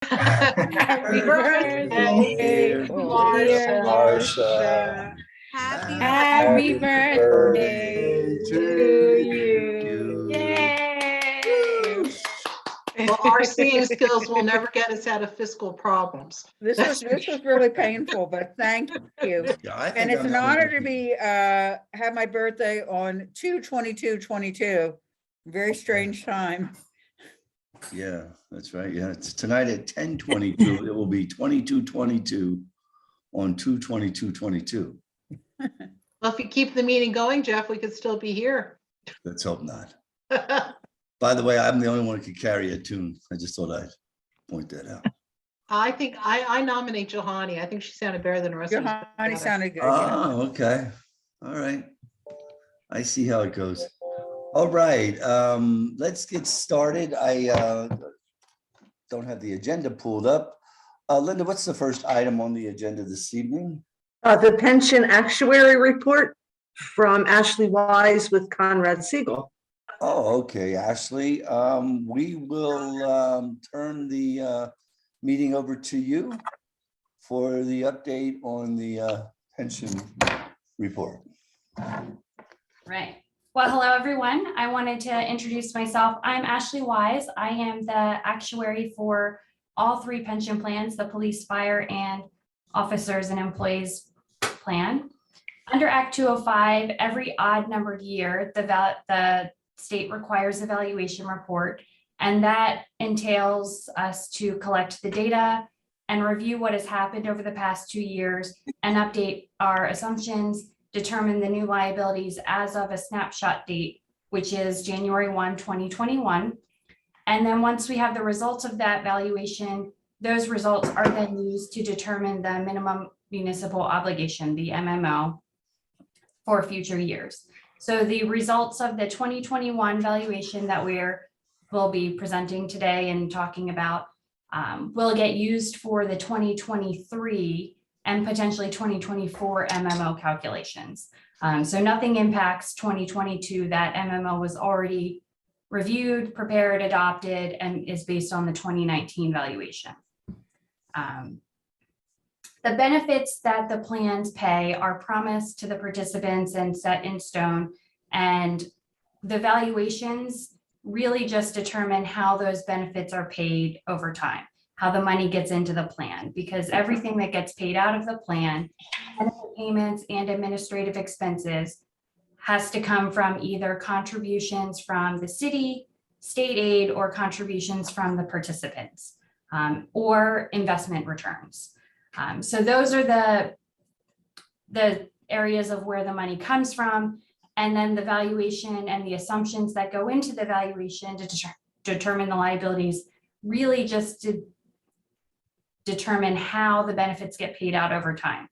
Happy birthday, dear dear Marcia. Marcia. Happy Happy birthday to to you. you. Yay! Well, our seeing skills will never get us out of fiscal problems. This was really painful, but thank you. Yeah, I And think it's I'm an the only honor to one. be have my birthday on 2/22/22. Very strange time. Yeah, that's right. Yeah, it's tonight at 10:22. It will be 22:22 on 2/22/22. Well, if you keep the meeting going, Jeff, we could still be here. Let's hope not. By the way, I'm the only one who could carry a tune. I just thought I'd point that out. I think I nominate Johanny. I think she sounded better than the rest of us. Johanny sounded good. Yeah. Oh, okay. All right. I see how it goes. All right, let's get started. I don't have the agenda pulled up. Linda, what's the first item on the agenda this evening? The pension actuary report from Ashley Wise with Conrad Siegel. Oh, okay, Ashley. We will turn the meeting over to you for the update on the pension report. Right. Well, hello, everyone. I wanted to introduce myself. I'm Ashley Wise. I am the actuary for all three pension plans, the police, fire, and officers and employees plan. Under Act 205, every odd numbered year, the state requires a valuation report, and that entails us to collect the data and review what has happened over the past 2 years and update our assumptions, determine the new liabilities as of a snapshot date, which is January 1, 2021. And then once we have the results of that valuation, those results are then used to determine the minimum municipal obligation, the MMO, for future years. So the results of the 2021 valuation that will be presenting today and talking about will get used for the 2023 and potentially 2024 MMO calculations. So nothing impacts 2022. That MMO was already reviewed, prepared, adopted, and is based on the 2019 valuation. The benefits that the plans pay are promised to the participants and set in stone, and the valuations really just determine how those benefits are paid over time, how the money gets into the plan, because everything that gets paid out of the plan, benefit payments and administrative expenses, has to come from either contributions from the city, state aid, or contributions from the participants, or investment returns. So those are the areas of where the money comes from. And then the valuation and the assumptions that go into the valuation to determine the liabilities, really just to determine how the benefits get paid out over time.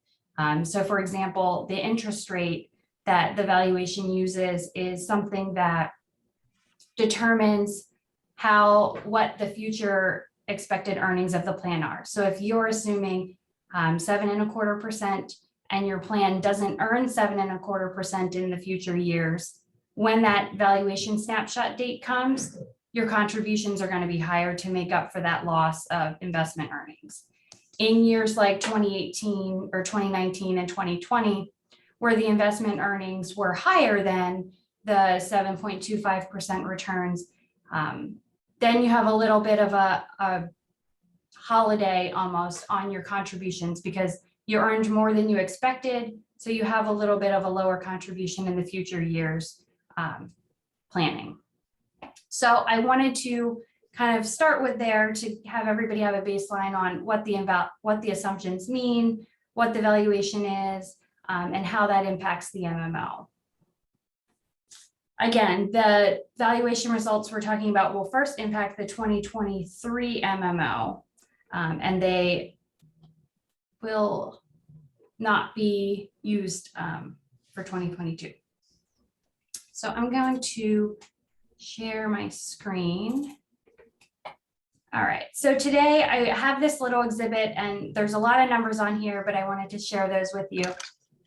So for example, the interest rate that the valuation uses is something that determines what the future expected earnings of the plan are. So if you're assuming 7.25% and your plan doesn't earn 7.25% in the future years, when that valuation snapshot date comes, your contributions are going to be higher to make up for that loss of investment earnings. In years like 2018 or 2019 and 2020, where the investment earnings were higher than the 7.25% returns, then you have a little bit of a holiday almost on your contributions because you earned more than you expected. So you have a little bit of a lower contribution in the future years planning. So I wanted to kind of start with there to have everybody have a baseline on what the assumptions mean, what the valuation is, and how that impacts the MMO. Again, the valuation results we're talking about will first impact the 2023 MMO, and they will not be used for 2022. So I'm going to share my screen. All right, so today I have this little exhibit and there's a lot of numbers on here, but I wanted to share those with you.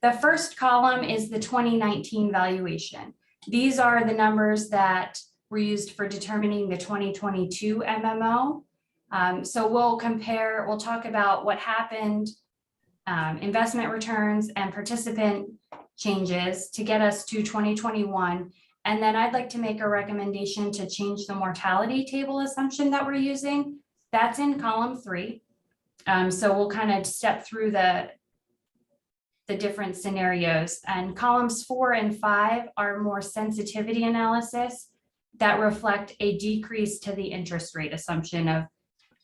The first column is the 2019 valuation. These are the numbers that were used for determining the 2022 MMO. So we'll talk about what happened, investment returns and participant changes to get us to 2021. And then I'd like to make a recommendation to change the mortality table assumption that we're using. That's in column 3. So we'll kind of step through the different scenarios, and columns 4 and 5 are more sensitivity analysis that reflect a decrease to the interest rate assumption of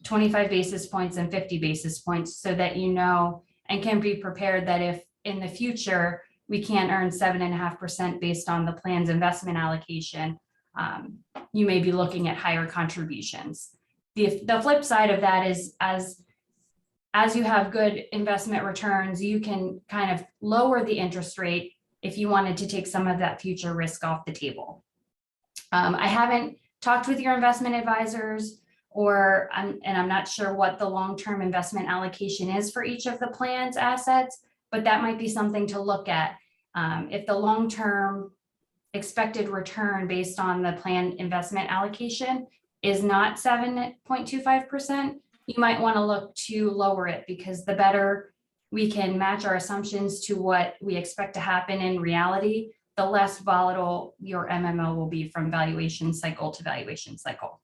25 basis points and 50 basis points, so that you know and can be prepared that if in the future we can't earn 7.5% based on the plan's investment allocation, you may be looking at higher contributions. The flip side of that is as you have good investment returns, you can kind of lower the interest rate if you wanted to take some of that future risk off the table. I haven't talked with your investment advisors, and I'm not sure what the long-term investment allocation is for each of the plan's assets, but that might be something to look at. If the long-term expected return based on the planned investment allocation is not 7.25%, you might want to look to lower it, because the better we can match our assumptions to what we expect to happen in reality, the less volatile your MMO will be from valuation cycle to valuation cycle.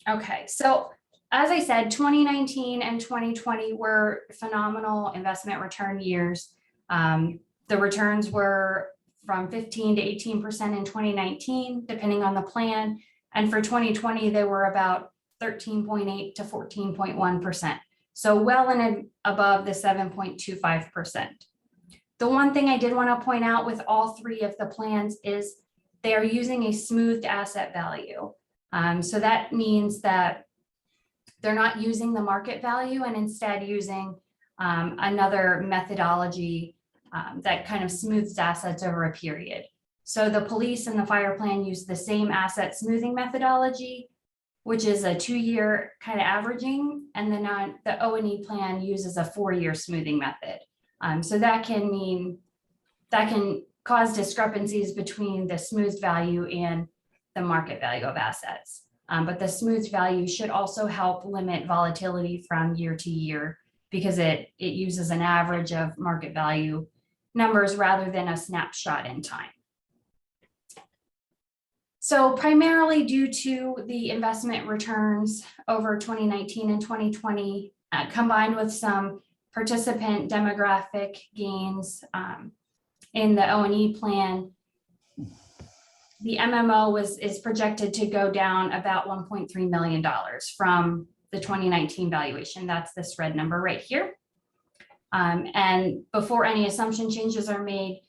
Okay, so as I said, 2019 and 2020 were phenomenal investment return years. The returns were from 15 to 18% in 2019, depending on the plan. And for 2020, they were about 13.8 to 14.1%. So well and above the 7.25%. The one thing I did want to point out with all 3 of the plans is they are using a smoothed asset value. So that means that they're not using the market value and instead using another methodology that kind of smooths assets over a period. So the police and the fire plan use the same asset smoothing methodology, which is a 2-year kind of averaging, and then the O&E plan uses a 4-year smoothing method. So that can cause discrepancies between the smoothed value and the market value of assets. But the smoothed value should also help limit volatility from year to year, because it uses an average of market value numbers rather than a snapshot in time. So primarily due to the investment returns over 2019 and 2020, combined with some participant demographic gains in the O&E plan, the MMO is projected to go down about $1.3 million from the 2019 valuation. That's this red number right here. And before any assumption changes are made,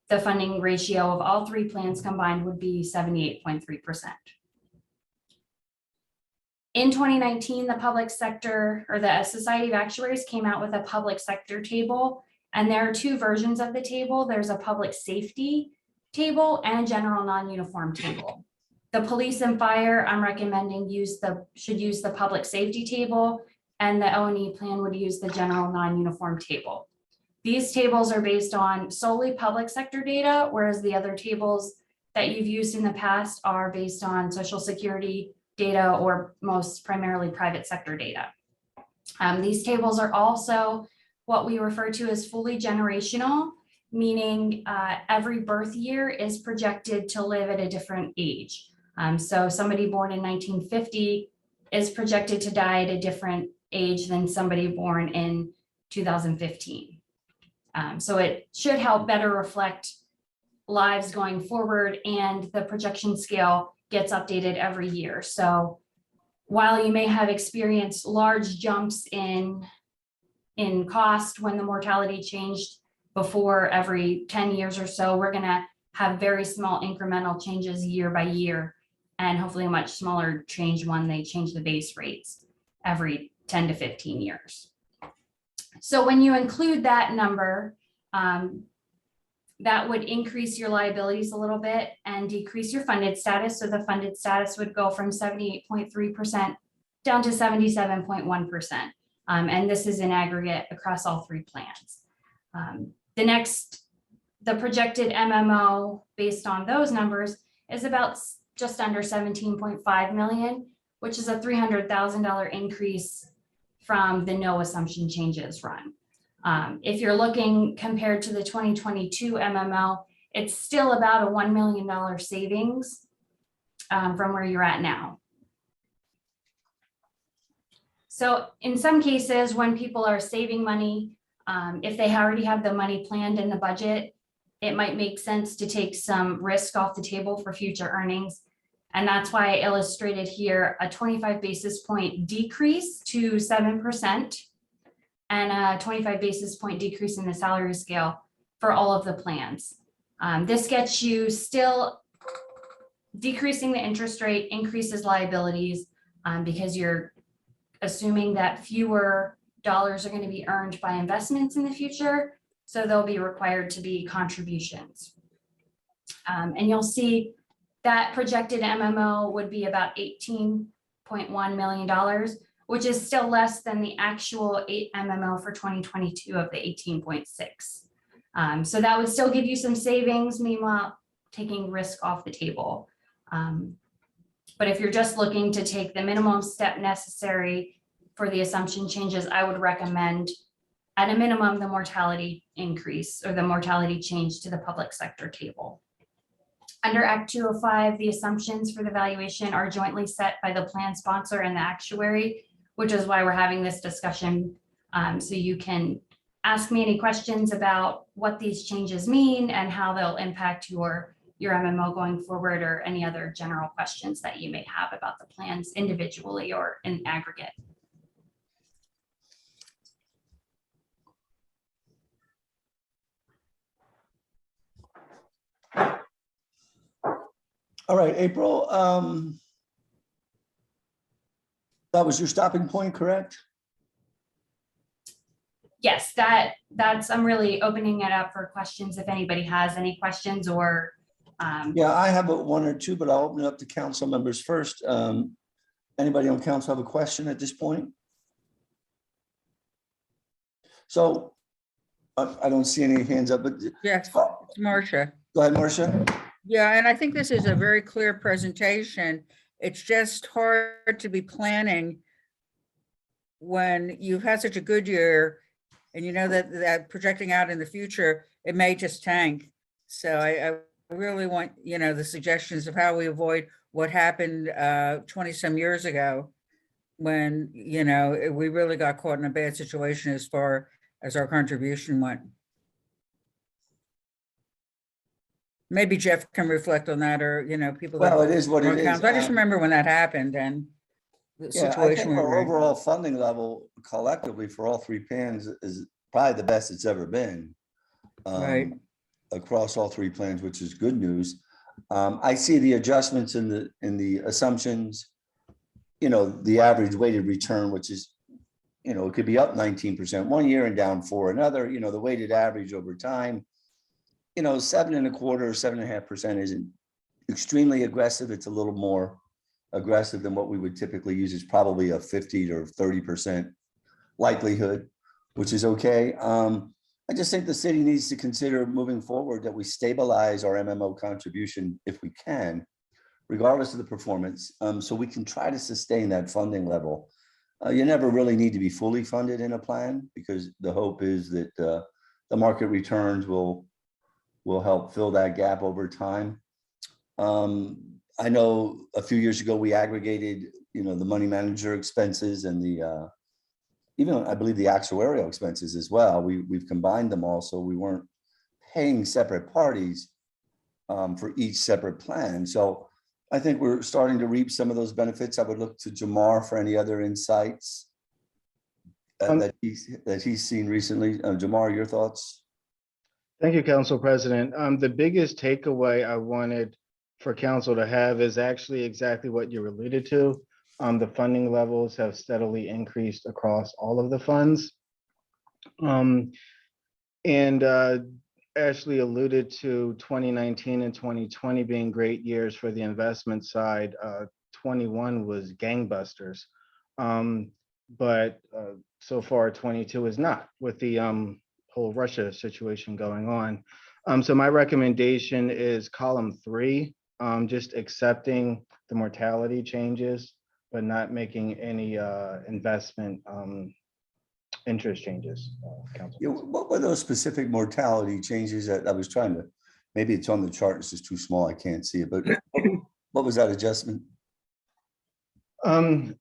the funding ratio of all 3 plans combined would be 78.3%. In 2019, the public sector, or the Society of Actuaries, came out with a public sector table, and there are 2 versions of the table. There's a public safety table and a general non-uniform table. The police and fire, I'm recommending should use the public safety table, and the O&E plan would use the general non-uniform table. These tables are based on solely public sector data, whereas the other tables that you've used in the past are based on Social Security data or most primarily private sector data. These tables are also what we refer to as fully generational, meaning every birth year is projected to live at a different age. So somebody born in 1950 is projected to die at a different age than somebody born in 2015. So it should help better reflect lives going forward, and the projection scale gets updated every year. So while you may have experienced large jumps in cost when the mortality changed before every 10 years or so, we're going to have very small incremental changes year by year, and hopefully a much smaller change when they change the base rates every 10 to 15 years. So when you include that number, that would increase your liabilities a little bit and decrease your funded status. So the funded status would go from 78.3% down to 77.1%. And this is in aggregate across all 3 plans. The projected MMO based on those numbers is about just under 17.5 million, which is a $300,000 increase from the no assumption changes run. If you're looking compared to the 2022 MMO, it's still about a $1 million savings from where you're at now. So in some cases, when people are saving money, if they already have the money planned in the budget, it might make sense to take some risk off the table for future earnings. And that's why I illustrated here a 25 basis point decrease to 7% and a 25 basis point decrease in the salary scale for all of the plans. This gets you still decreasing the interest rate, increases liabilities because you're assuming that fewer dollars are going to be earned by investments in the future. So they'll be required to be contributions. And you'll see that projected MMO would be about $18.1 million, which is still less than the actual MMO for 2022 of the 18.6. So that would still give you some savings, meanwhile, taking risk off the table. But if you're just looking to take the minimum step necessary for the assumption changes, I would recommend at a minimum, the mortality increase or the mortality change to the public sector table. Under Act 205, the assumptions for the valuation are jointly set by the plan sponsor and the actuary, which is why we're having this discussion. So you can ask me any questions about what these changes mean and how they'll impact your MMO going forward, or any other general questions that you may have about the plans individually or in aggregate. All right, April, that was your stopping point, correct? Yes, that's, I'm really opening it up for questions if anybody has any questions or. Yeah, I have one or two, but I'll open it up to council members first. Anybody on council have a question at this point? So I don't see any hands up, but Yes, it's Marcia. go ahead, Marcia. Yeah, and I think this is a very clear presentation. It's just hard to be planning when you've had such a good year and you know that projecting out in the future, it may just tank. So I really want, the suggestions of how we avoid what happened 20 some years ago when, we really got caught in a bad situation as far as our contribution went. Maybe Jeff can reflect on that, or, people. Well, it is what it is. I just remember when that happened and the Yeah, I situation. think we were our in. overall funding level collectively for all three plans is probably the best it's ever been. Right. Across all three plans, which is good news. I see the adjustments in the assumptions, the average weighted return, which is, it could be up 19% one year and down 4% another, the weighted average over time, 7.25%, 7.5% isn't extremely aggressive. It's a little more aggressive than what we would typically use. Is probably a 50 to 30% likelihood, which is okay. I just think the city needs to consider moving forward that we stabilize our MMO contribution if we can, regardless of the performance, so we can try to sustain that funding level. You never really need to be fully funded in a plan, because the hope is that the market returns will help fill that gap over time. I know a few years ago we aggregated, the money manager expenses and the even I believe the actuarial expenses as well. We've combined them all, so we weren't paying separate parties for each separate plan. So I think we're starting to reap some of those benefits. I would look to Jamar for any other insights that he's seen recently. Jamar, your thoughts? Thank you, Council President. The biggest takeaway I wanted for council to have is actually exactly what you alluded to. The funding levels have steadily increased across all of the funds. Ashley alluded to 2019 and 2020 being great years for the investment side. 21 was gangbusters. But so far 22 is not, with the whole Russia situation going on. So my recommendation is column 3, just accepting the mortality changes, but not making any investment interest changes. Council. Yeah, what were those specific mortality changes that I was trying to, maybe it's on the chart, it's just too small, I can't see it, but what was that adjustment?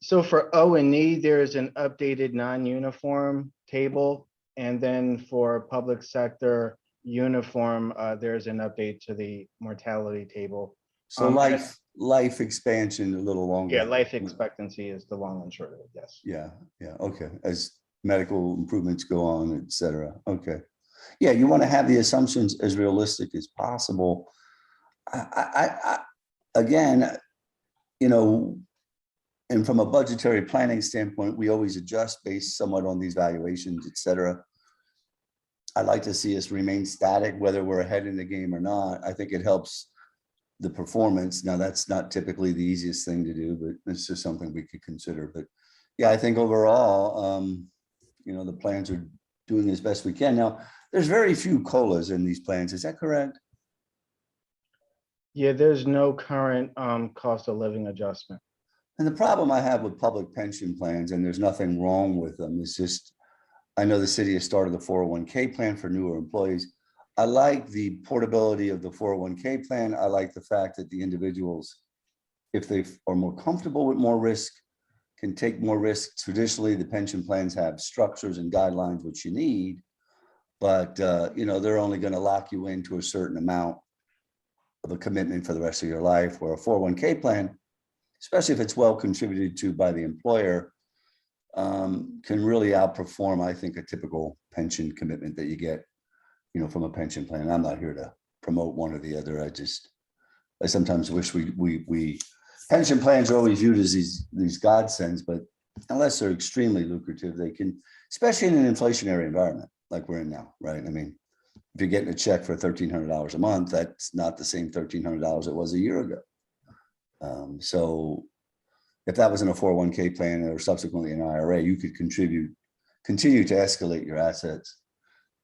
So for O&E, there is an updated non-uniform table. And then for public sector uniform, there's an update to the mortality table. So And- life expansion a little longer. Yeah, life expectancy is the long and short of it, yes. Yeah, okay, as medical improvements go on, et cetera, okay. Yeah, you want to have the assumptions as realistic as possible. Again, you know, and from a budgetary planning standpoint, we always adjust based somewhat on these valuations, et cetera. I'd like to see us remain static, whether we're ahead in the game or not. I think it helps the performance. Now, that's not typically the easiest thing to do, but it's just something we could consider. But yeah, I think overall, you know, the plans are doing as best we can. Now, there's very few COLAs in these plans. Is that correct? Yeah, there's no current cost of living adjustment. And the problem I have with public pension plans, and there's nothing wrong with them, is just, I know the city has started the 401k plan for newer employees. I like the portability of the 401k plan. I like the fact that the individuals, if they are more comfortable with more risk, can take more risk. Traditionally, the pension plans have structures and guidelines, which you need, but you know, they're only going to lock you into a certain amount of a commitment for the rest of your life, where a 401k plan, especially if it's well contributed to by the employer, can really outperform, I think, a typical pension commitment that you get, you know, from a pension plan. I'm not here to promote one or the other. I sometimes wish we pension plans are always viewed as these godsends, but unless they're extremely lucrative, they can, especially in an inflationary environment like we're in now, right? I mean, if you're getting a check for $1,300 a month, that's not the same $1,300 it was a year ago. So if that was in a 401k plan or subsequently an IRA, you could continue to escalate your assets,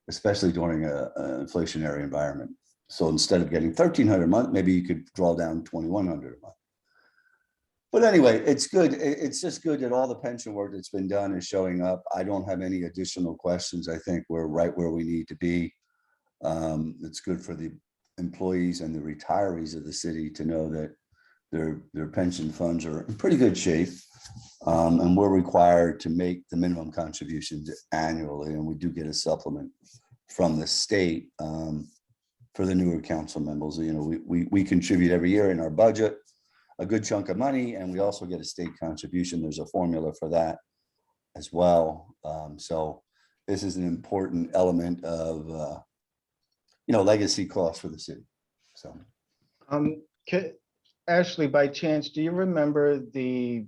especially during an inflationary environment. So instead of getting $1,300 a month, maybe you could draw down $2,100 a month. But anyway, it's good. It's just good that all the pension work that's been done is showing up. I don't have any additional questions. I think we're right where we need to be. It's good for the employees and the retirees of the city to know that their pension funds are in pretty good shape. And we're required to make the minimum contributions annually, and we do get a supplement from the state for the newer council members. You know, we contribute every year in our budget a good chunk of money, and we also get a state contribution. There's a formula for that as well. So this is an important element of you know, legacy costs for the city. So Ashley, by chance, do you remember the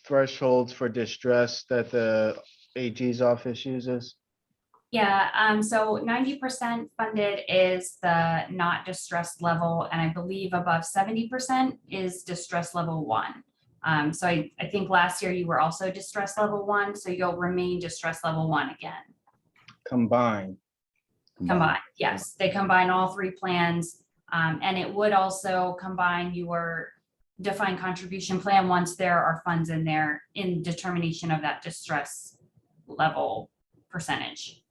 thresholds for distress that the AG's office uses? Yeah, so 90% funded is the not distressed level, and I believe above 70% is distress level 1. So I think last year you were also distress level 1, so you'll remain distress level 1 again. Combined. Combined, yes, they combine all three plans. And it would also combine your defined contribution plan once there are funds in there in determination of that distress level percentage.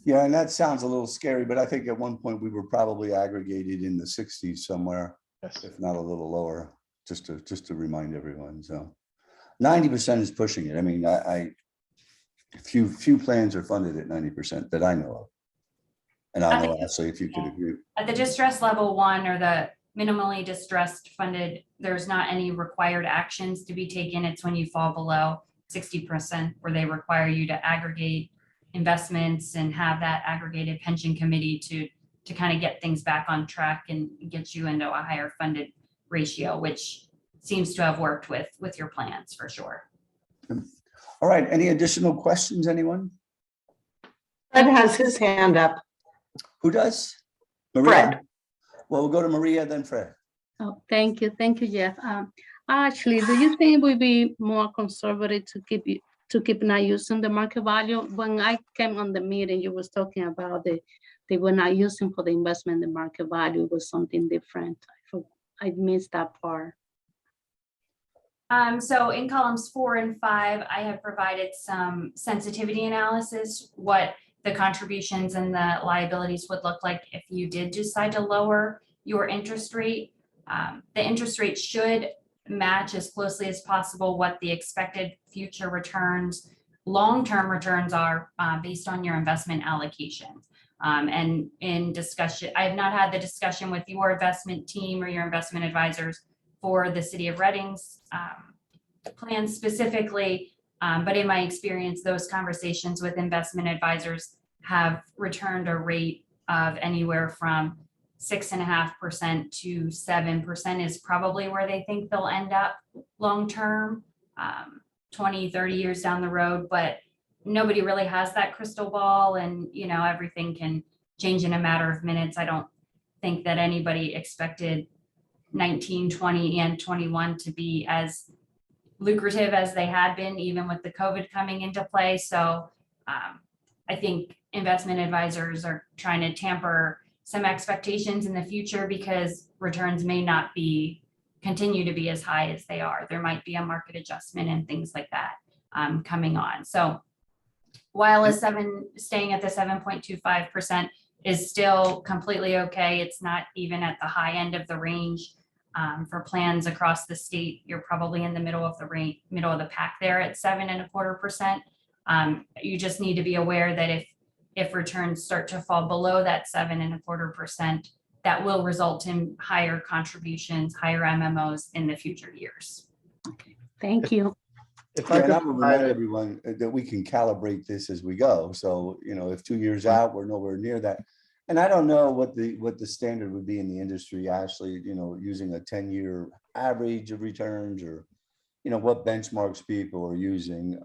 yeah, and that sounds a little scary, but I think at one point we were probably aggregated in the 60s somewhere, Yes. if not a little lower, just to remind everyone. So 90% is pushing it. I mean, few plans are funded at 90% that I know of. And I know, Ashley, if you could agree. At the distress level 1 or the minimally distressed funded, there's not any required actions to be taken. It's when you fall below 60% where they require you to aggregate investments and have that aggregated pension committee to kind of get things back on track and get you into a higher funded ratio, which seems to have worked with your plans for sure. All right, any additional questions, anyone? Fred has his hand up. Who does? Maria? Fred. Well, we'll go to Maria, then Fred. Oh, thank you, Jeff. Actually, do you think it would be more conservative to keep not using the market value? When I came on the meeting, you was talking about they were not using for the investment the market value was something different. I missed that part. So in columns 4 and 5, I have provided some sensitivity analysis, what the contributions and the liabilities would look like if you did decide to lower your interest rate. The interest rate should match as closely as possible what the expected future returns, long-term returns are based on your investment allocation. And in discussion, I have not had the discussion with your investment team or your investment advisors for the City of Reading's plan specifically, but in my experience, those conversations with investment advisors have returned a rate of anywhere from 6.5% to 7% is probably where they think they'll end up long-term, 20, 30 years down the road, but nobody really has that crystal ball, and everything can change in a matter of minutes. I don't think that anybody expected 19, 20, and 21 to be as lucrative as they had been, even with the COVID coming into play. So I think investment advisors are trying to tamper some expectations in the future because returns may not continue to be as high as they are. There might be a market adjustment and things like that coming on. So while staying at the 7.25% is still completely okay, it's not even at the high end of the range. For plans across the state, you're probably in the middle of the pack there at 7.25%. You just need to be aware that if returns start to fall below that 7.25%, that will result in higher contributions, higher MMOs in the future years. Thank you. If Yeah, I and could I would provide remind a- everyone that we can calibrate this as we go. So, if 2 years out, we're nowhere near that. And I don't know what the standard would be in the industry, Ashley, using a 10-year average of returns or, what benchmarks people are using.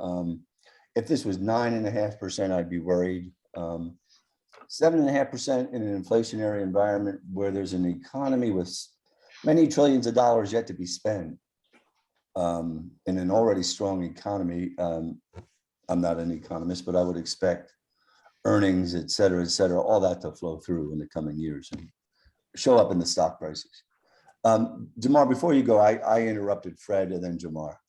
If this was 9.5%, I'd be worried. 7.5% in an inflationary environment where there's an economy with many trillions of dollars yet to be spent. In an already strong economy, I'm not an economist, but I would expect earnings, et cetera, all that to flow through in the coming years and show up in the stock prices. Jamar, before you go, I interrupted Fred and then Jamar.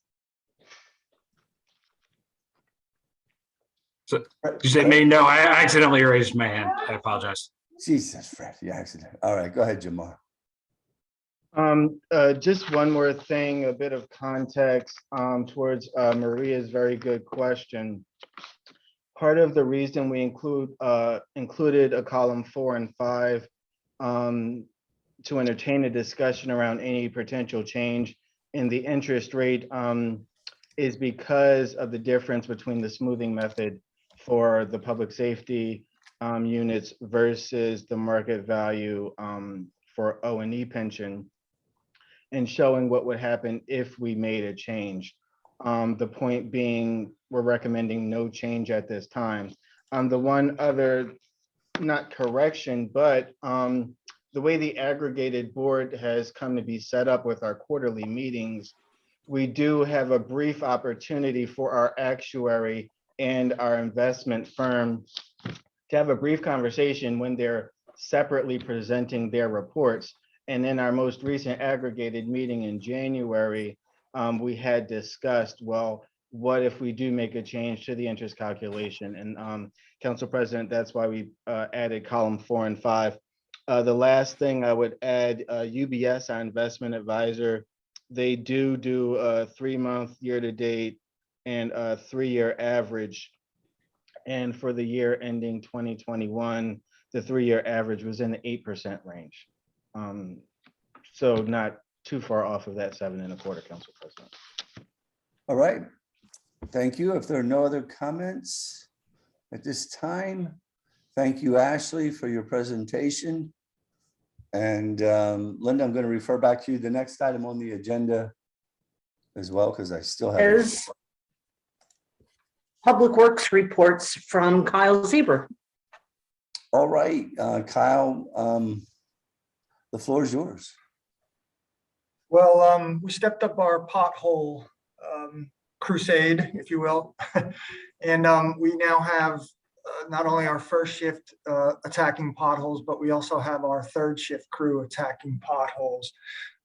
So, you say me? No, I accidentally raised my hand. I apologize. Jesus, Fred, you accident. All right, go ahead, Jamar. Just one more thing, a bit of context towards Maria's very good question. Part of the reason we included a column 4 and 5 to entertain a discussion around any potential change in the interest rate is because of the difference between the smoothing method for the public safety units versus the market value for O&E pension, and showing what would happen if we made a change. The point being, we're recommending no change at this time. The one other, not correction, but the way the aggregated board has come to be set up with our quarterly meetings, we do have a brief opportunity for our actuary and our investment firm to have a brief conversation when they're separately presenting their reports. And in our most recent aggregated meeting in January, we had discussed, well, what if we do make a change to the interest calculation? And Council President, that's why we added column 4 and 5. The last thing I would add, UBS, our investment advisor, they do a 3-month year-to-date and a 3-year average. And for the year ending 2021, the 3-year average was in the 8% range. So not too far off of that 7.25, Council President. All right. Thank you. If there are no other comments at this time, thank you, Ashley, for your presentation. And Linda, I'm going to refer back to you. The next item on the agenda as well, because I still have. Is Public Works reports from Kyle Zebra. All right, Kyle, the floor is yours. Well, we stepped up our pothole crusade, if you will. And we now have not only our first shift attacking potholes, but we also have our third shift crew attacking potholes.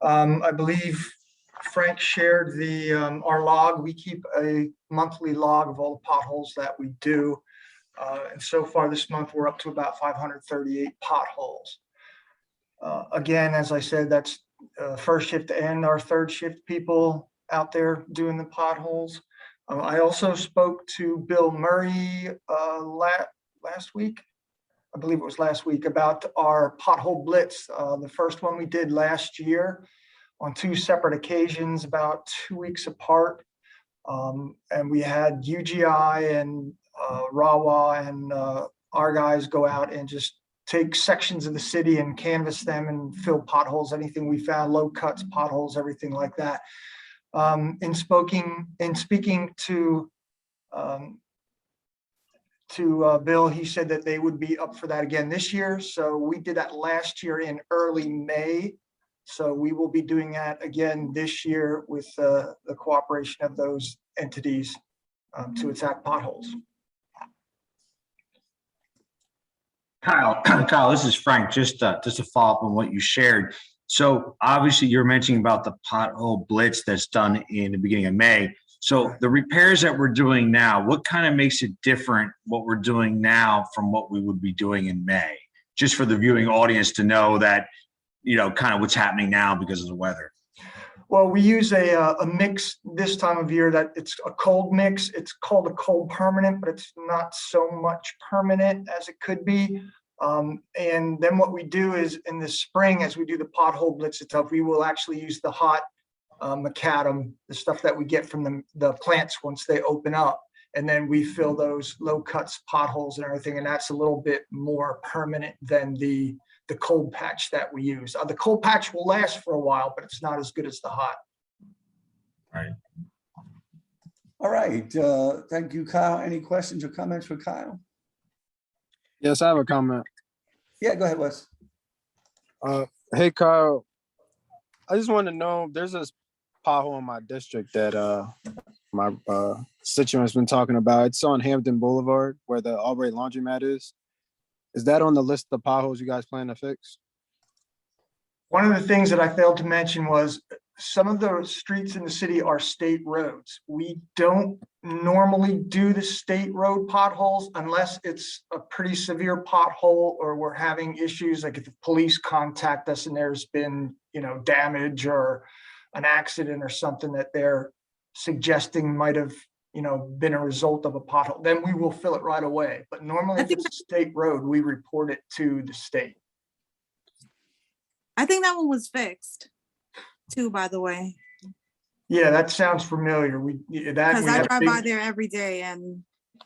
I believe Frank shared our log. We keep a monthly log of all the potholes that we do. And so far this month, we're up to about 538 potholes. Again, as I said, that's first shift and our third shift people out there doing the potholes. I also spoke to Bill Murray last week. I believe it was last week, about our pothole blitz. The first one we did last year on 2 separate occasions, about 2 weeks apart. And we had UGI and RAWA and our guys go out and just take sections of the city and canvass them and fill potholes, anything we found, low cuts, potholes, everything like that. In speaking to Bill, he said that they would be up for that again this year. So we did that last year in early May. So we will be doing that again this year with the cooperation of those entities to attack potholes. Kyle, this is Frank. Just to follow up on what you shared. So obviously you're mentioning about the pothole blitz that's done in the beginning of May. So the repairs that we're doing now, what kind of makes it different what we're doing now from what we would be doing in May? Just for the viewing audience to know that, you know, kind of what's happening now because of the weather. Well, we use a mix this time of year that it's a cold mix. It's called a cold permanent, but it's not so much permanent as it could be. And then what we do is in the spring, as we do the pothole blitz itself, we will actually use the hot macadam, the stuff that we get from the plants once they open up. And then we fill those low cuts, potholes and everything. And that's a little bit more permanent than the cold patch that we use. The cold patch will last for a while, but it's not as good as the hot. Right. All right. Thank you, Kyle. Any questions or comments for Kyle? Yes, I have a comment. Yeah, go ahead, Wes. Hey, Kyle, I just want to know, there's this pothole in my district that my constituent's been talking about. It's on Hampton Boulevard where the Albright Laundromat is. Is that on the list of potholes you guys plan to fix? One of the things that I failed to mention was some of the streets in the city are state roads. We don't normally do the state road potholes unless it's a pretty severe pothole or we're having issues, like if the police contact us and there's been, you know, damage or an accident or something that they're suggesting might have, you know, been a result of a pothole, then we will fill it right away. But normally if it's a state road, we report it to the state. I think that one was fixed too, by the way. Yeah, that sounds familiar. Because I drive by there every day and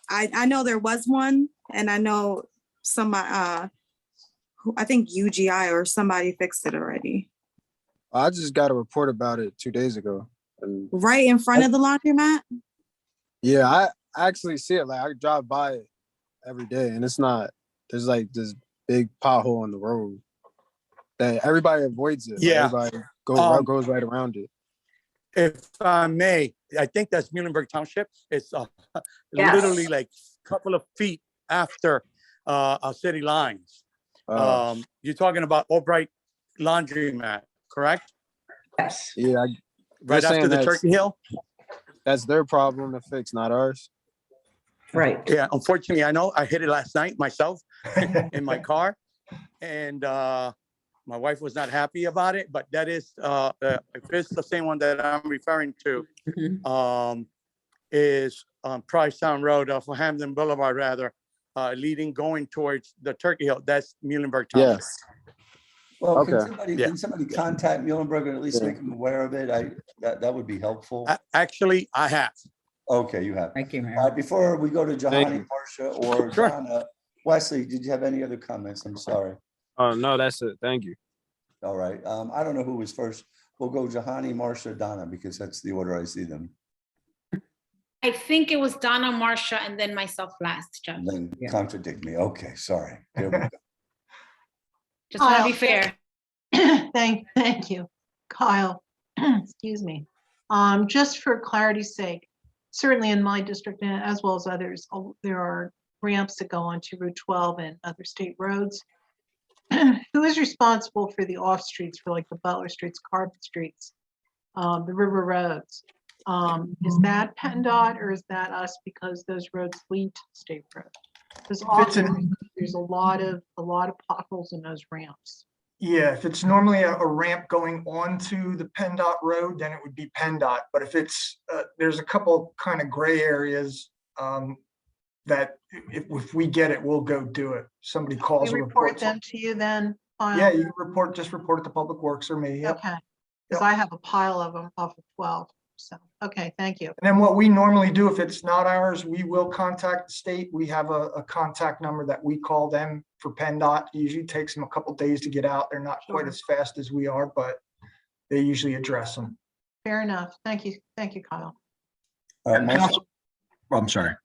I know there was one, and I know somebody, I think UGI or somebody fixed it already. I just got a report about it 2 days ago. And Right in front of the laundromat? yeah, I actually see it. Like I drive by it every day and it's not, there's like this big pothole in the road that everybody avoids it. Yeah. Like everybody goes right around it. If I may, I think that's Muhlenberg Township. It's Yes. literally like a couple of feet after our city lines. You're talking about Albright Laundromat, correct? Yes. Yeah. Right They're after saying the Turkey Hill? That's their problem to fix, not ours. Right. Yeah, unfortunately, I know. I hit it last night myself in my car. And my wife was not happy about it, but that is, if it's the same one that I'm referring to, is on Price Town Road off of Hampton Boulevard, rather, going towards the Turkey Hill. That's Muhlenberg Township. Yes. Well, Okay. can somebody contact Muhlenberg and at least make them aware of it? That would be helpful. Actually, I have. Okay, you have. Thank you, All Mayor. right, before we go to Thank Jahani, you. Marcia, or Sure. Donna, Wesley, did you have any other comments? I'm sorry. No, that's it. Thank you. All right. I don't know who was first. We'll go Jahani, Marcia, Donna, because that's the order I see them. I think it was Donna, Marcia, and then myself last, Judge. And then Yeah. contradict me. Okay, sorry. Here we go. Just want to be fair. Thank you, Kyle. Excuse me. Just for clarity's sake, certainly in my district and as well as others, there are ramps that go onto Route 12 and other state roads. who is responsible for the off streets, for like the Butler Streets, Carpet Streets, the River Roads? Is that PennDOT or is that us because those roads lead to State Road? Because often there's a lot of potholes in those ramps. Yeah, if it's normally a ramp going onto the PennDOT road, then it would be PennDOT. But if it's, there's a couple kind of gray areas that if we get it, we'll go do it. Somebody calls We or report reports. them to you then? Kyle? Yeah, you just report it to Public Works or me. Yep. Okay, because I have a pile of them off of 12. So, okay, thank you. And then what we normally do, if it's not ours, we will contact the state. We have a contact number that we call them for PennDOT. It usually takes them a couple days to get out. They're not quite as fast as we are, but they usually address them. Fair enough. Thank you. Thank you, Kyle. All right, Marcia? Oh, I'm sorry.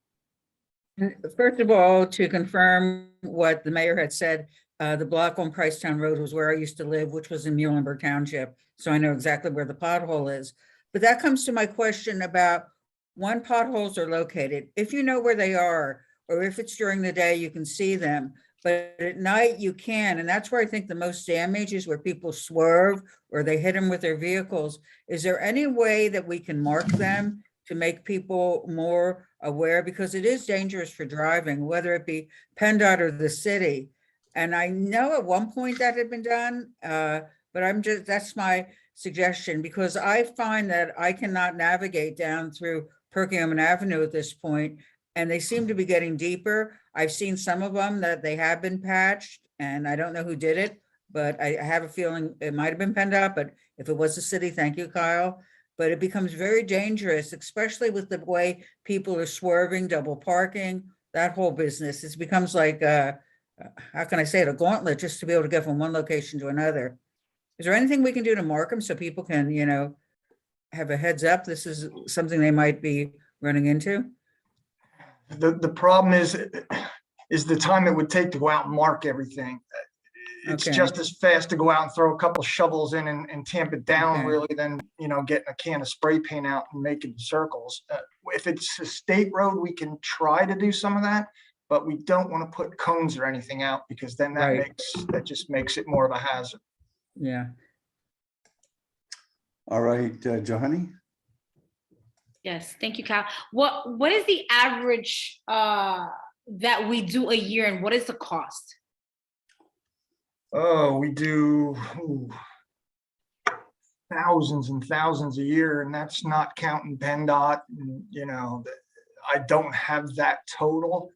First of all, to confirm what the mayor had said, the block on Pricetown Road was where I used to live, which was in Muhlenberg Township. So I know exactly where the pothole is. But that comes to my question about when potholes are located. If you know where they are, or if it's during the day, you can see them. But at night you can, and that's where I think the most damage is, where people swerve or they hit them with their vehicles. Is there any way that we can mark them to make people more aware? Because it is dangerous for driving, whether it be PennDOT or the city. And I know at one point that had been done, but that's my suggestion, because I find that I cannot navigate down through Perkiomen Avenue at this point, and they seem to be getting deeper. I've seen some of them that they have been patched, and I don't know who did it, but I have a feeling it might have been PennDOT, but if it was the city, thank you, Kyle. But it becomes very dangerous, especially with the way people are swerving, double parking, that whole business. It becomes like, how can I say it, a gauntlet just to be able to get from one location to another. Is there anything we can do to mark them so people can, have a heads up? This is something they might be running into. The problem is the time it would take to go out and mark everything. It's Okay. just as fast to go out and throw a couple shovels in and tamp it down Okay. really than, getting a can of spray paint out and making circles. If it's a state road, we can try to do some of that, but we don't want to put cones or anything out because then Right. that just makes it more of a hazard. Yeah. All right, Johanny? Yes, thank you, Kyle. What is the average that we do a year and what is the cost? Oh, we do thousands and thousands a year, and that's not counting PennDOT. I don't have that total.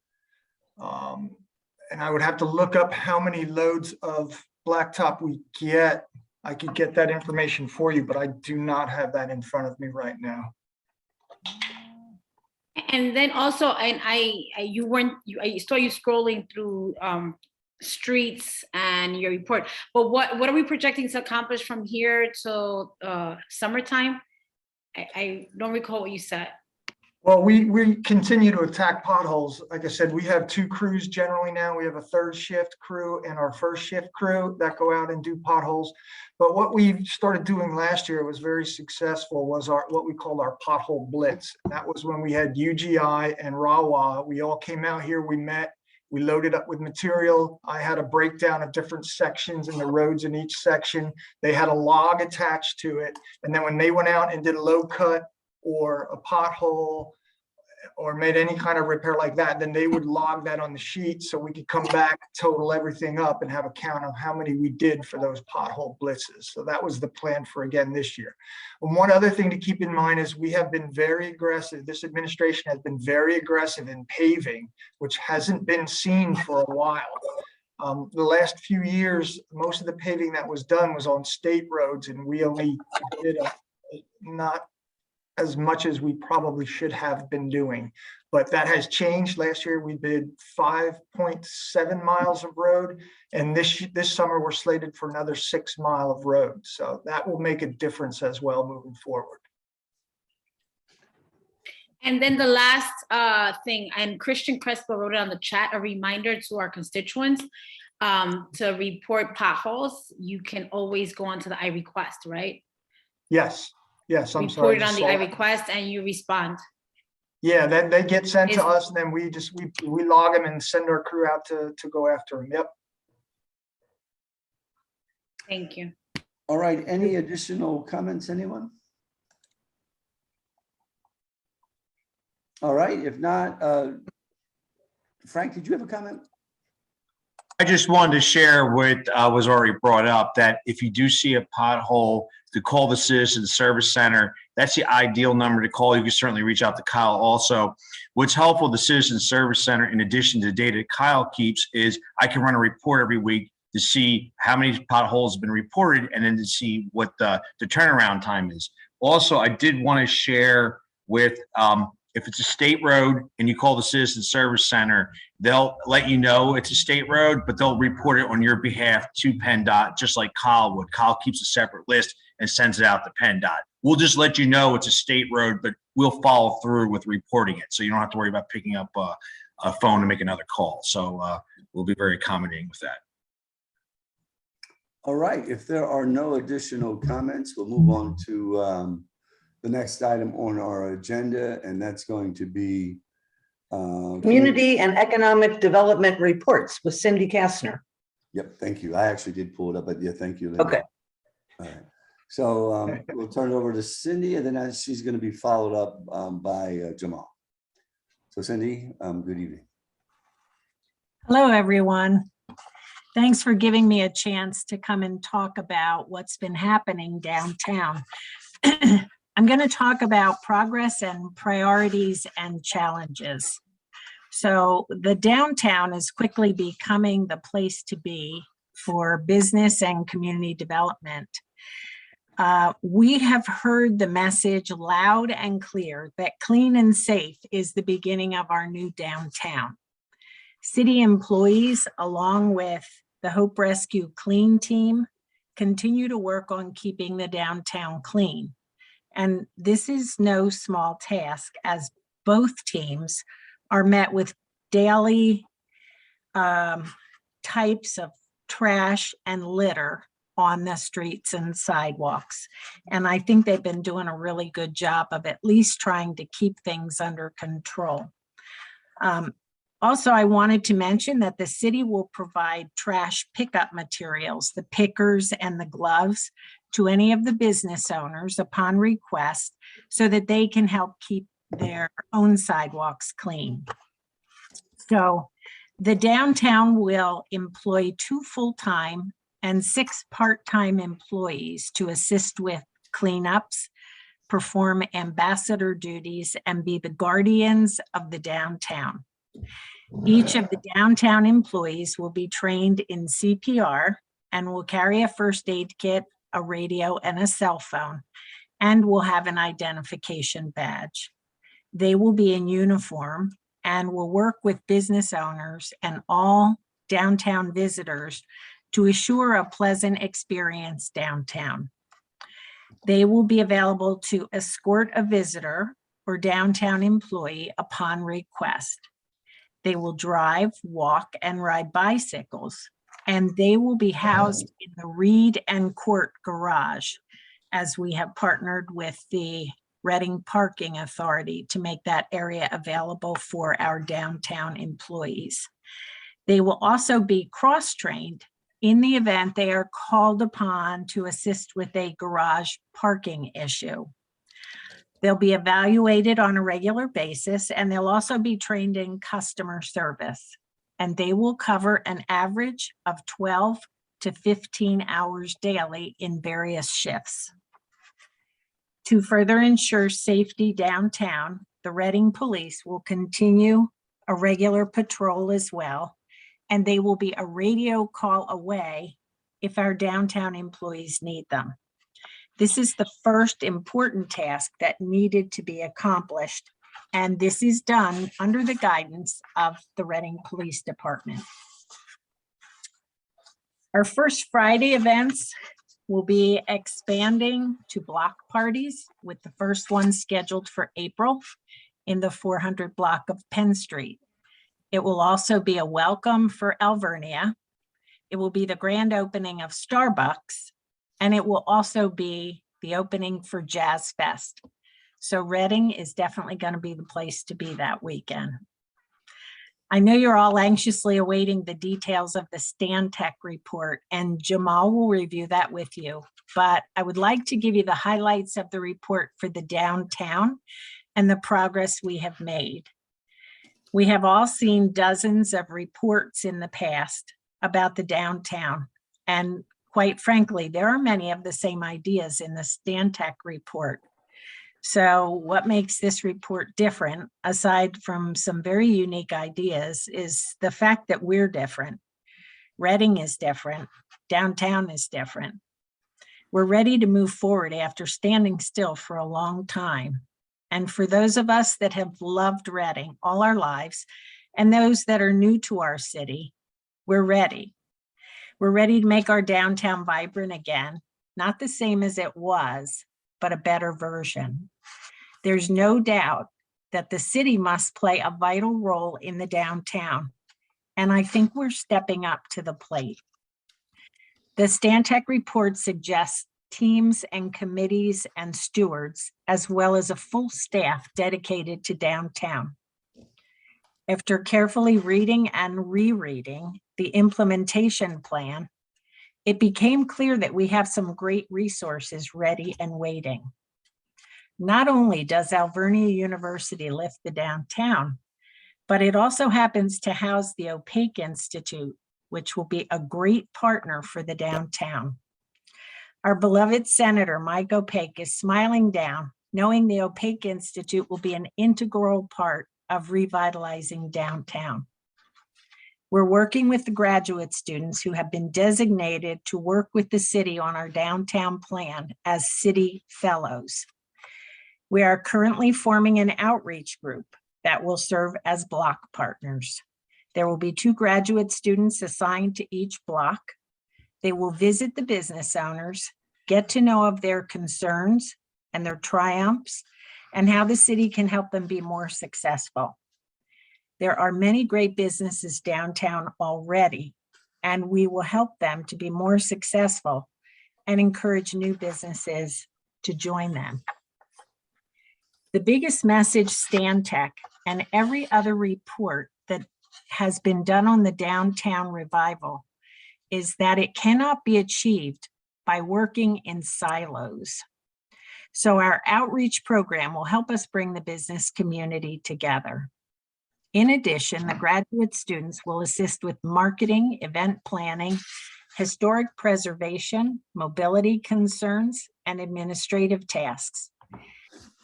And I would have to look up how many loads of blacktop we get. I could get that information for you, but I do not have that in front of me right now. And then also, and I saw you scrolling through streets and your report, but what are we projecting to accomplish from here till summertime? I don't recall what you said. Well, we continue to attack potholes. Like I said, we have two crews generally now. We have a third shift crew and our first shift crew that go out and do potholes. But what we started doing last year was very successful, was what we called our pothole blitz. And that was when we had UGI and RAWA. We all came out here, we met, we loaded up with material. I had a breakdown of different sections and the roads in each section. They had a log attached to it. And then when they went out and did a low cut or a pothole or made any kind of repair like that, then they would log that on the sheet so we could come back, total everything up and have a count of how many we did for those pothole blitzes. So that was the plan for again this year. And one other thing to keep in mind is we have been very aggressive. This administration has been very aggressive in paving, which hasn't been seen for a while. The last few years, most of the paving that was done was on state roads, and we only did not as much as we probably should have been doing, but that has changed. Last year we did 5.7 miles of road, and this summer we're slated for another 6 mile of road. So that will make a difference as well moving forward. And then the last thing, and Christian Crespo wrote it on the chat, a reminder to our constituents to report potholes. You can always go onto the iRequest, right? Yes. Yes, I'm sorry. Report it on the iRequest and you respond. Yeah, then they get sent to us, and then we log them and send our crew out to go after them. Yep. Thank you. All right, any additional comments, anyone? All right, if not, Frank, did you have a comment? I just wanted to share what was already brought up, that if you do see a pothole, to call the Citizen Service Center. That's the ideal number to call. You can certainly reach out to Kyle also. What's helpful, the Citizen Service Center, in addition to the data that Kyle keeps, is I can run a report every week to see how many potholes have been reported and then to see what the turnaround time is. Also, I did want to share with, if it's a state road and you call the Citizen Service Center, they'll let you know it's a state road, but they'll report it on your behalf to PennDOT, just like Kyle would. Kyle keeps a separate list and sends it out to PennDOT. We'll just let you know it's a state road, but we'll follow through with reporting it. So you don't have to worry about picking up a phone to make another call. So we'll be very accommodating with that. All right, if there are no additional comments, we'll move on to the next item on our agenda, and that's going to be Community and Economic Development Reports with Cindy Kastner. Yep, thank you. I actually did pull it up, but yeah, thank you, Linda. Okay. All right. So we'll turn it over to Cindy, and then she's going to be followed up by Jamal. So Cindy, good evening. Hello, everyone. Thanks for giving me a chance to come and talk about what's been happening downtown. I'm going to talk about progress and priorities and challenges. So the downtown is quickly becoming the place to be for business and community development. We have heard the message loud and clear that clean and safe is the beginning of our new downtown. City employees, along with the Hope Rescue Clean team, continue to work on keeping the downtown clean. And this is no small task, as both teams are met with daily types of trash and litter on the streets and sidewalks. And I think they've been doing a really good job of at least trying to keep things under control. Also, I wanted to mention that the city will provide trash pickup materials, the pickers and the gloves, to any of the business owners upon request so that they can help keep their own sidewalks clean. So the downtown will employ 2 full-time and 6 part-time employees to assist with cleanups, perform ambassador duties, and be the guardians of the downtown. Each of the downtown employees will be trained in CPR and will carry a first aid kit, a radio, and a cell phone, and will have an identification badge. They will be in uniform and will work with business owners and all downtown visitors to assure a pleasant experience downtown. They will be available to escort a visitor or downtown employee upon request. They will drive, walk, and ride bicycles, and they will be housed in the Reed and Court garage, as we have partnered with the Reading Parking Authority to make that area available for our downtown employees. They will also be cross-trained in the event they are called upon to assist with a garage parking issue. They'll be evaluated on a regular basis, and they'll also be trained in customer service. And they will cover an average of 12 to 15 hours daily in various shifts. To further ensure safety downtown, the Reading Police will continue a regular patrol as well, and they will be a radio call away if our downtown employees need them. This is the first important task that needed to be accomplished, and this is done under the guidance of the Reading Police Department. Our first Friday events will be expanding to block parties, with the first one scheduled for April in the 400 block of Penn Street. It will also be a welcome for Alvernia. It will be the grand opening of Starbucks, and it will also be the opening for Jazz Fest. So Reading is definitely going to be the place to be that weekend. I know you're all anxiously awaiting the details of the Stantec report, and Jamal will review that with you. But I would like to give you the highlights of the report for the downtown and the progress we have made. We have all seen dozens of reports in the past about the downtown. And quite frankly, there are many of the same ideas in the Stantec report. So what makes this report different, aside from some very unique ideas, is the fact that we're different. Reading is different. Downtown is different. We're ready to move forward after standing still for a long time. And for those of us that have loved Reading all our lives, and those that are new to our city, we're ready. We're ready to make our downtown vibrant again, not the same as it was, but a better version. There's no doubt that the city must play a vital role in the downtown, and I think we're stepping up to the plate. The Stantec report suggests teams and committees and stewards, as well as a full staff dedicated to downtown. After carefully reading and rereading the implementation plan, it became clear that we have some great resources ready and waiting. Not only does Alvernia University lift the downtown, but it also happens to house the Opaque Institute, which will be a great partner for the downtown. Our beloved Senator Mike Opaque is smiling down, knowing the Opaque Institute will be an integral part of revitalizing downtown. We're working with the graduate students who have been designated to work with the city on our downtown plan as city fellows. We are currently forming an outreach group that will serve as block partners. There will be 2 graduate students assigned to each block. They will visit the business owners, get to know of their concerns and their triumphs, and how the city can help them be more successful. There are many great businesses downtown already, and we will help them to be more successful and encourage new businesses to join them. The biggest message Stantec and every other report that has been done on the downtown revival is that it cannot be achieved by working in silos. So our outreach program will help us bring the business community together. In addition, the graduate students will assist with marketing, event planning, historic preservation, mobility concerns, and administrative tasks.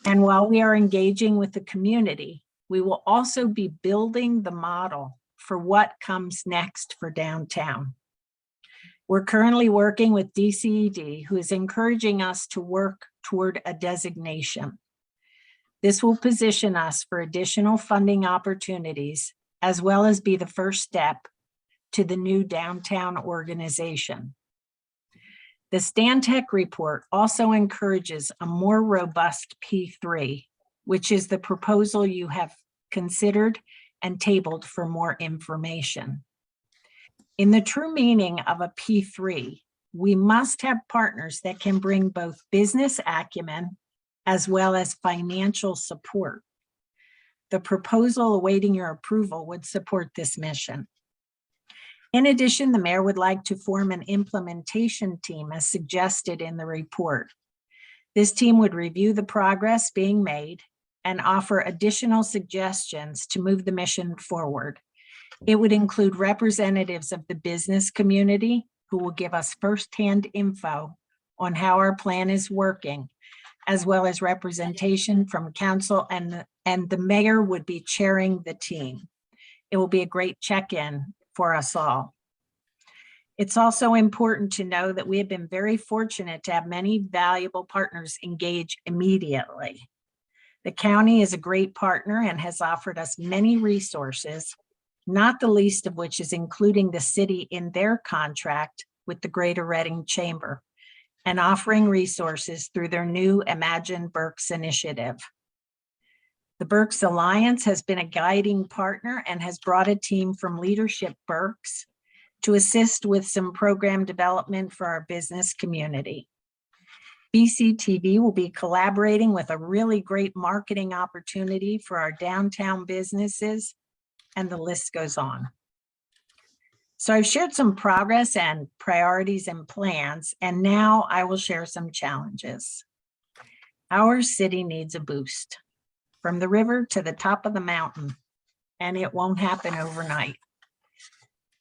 And while we are engaging with the community, we will also be building the model for what comes next for downtown. We're currently working with DCED, who is encouraging us to work toward a designation. This will position us for additional funding opportunities, as well as be the first step to the new downtown organization. The Stantec report also encourages a more robust P3, which is the proposal you have considered and tabled for more information. In the true meaning of a P3, we must have partners that can bring both business acumen as well as financial support. The proposal awaiting your approval would support this mission. In addition, the mayor would like to form an implementation team as suggested in the report. This team would review the progress being made and offer additional suggestions to move the mission forward. It would include representatives of the business community who will give us firsthand info on how our plan is working, as well as representation from council, and the mayor would be chairing the team. It will be a great check-in for us all. It's also important to know that we have been very fortunate to have many valuable partners engage immediately. The county is a great partner and has offered us many resources, not the least of which is including the city in their contract with the Greater Reading Chamber and offering resources through their new Imagine Berks initiative. The Berks Alliance has been a guiding partner and has brought a team from Leadership Berks to assist with some program development for our business community. BCTV will be collaborating with a really great marketing opportunity for our downtown businesses and the list goes on. So I've shared some progress and priorities and plans, and now I will share some challenges. Our city needs a boost from the river to the top of the mountain, and it won't happen overnight.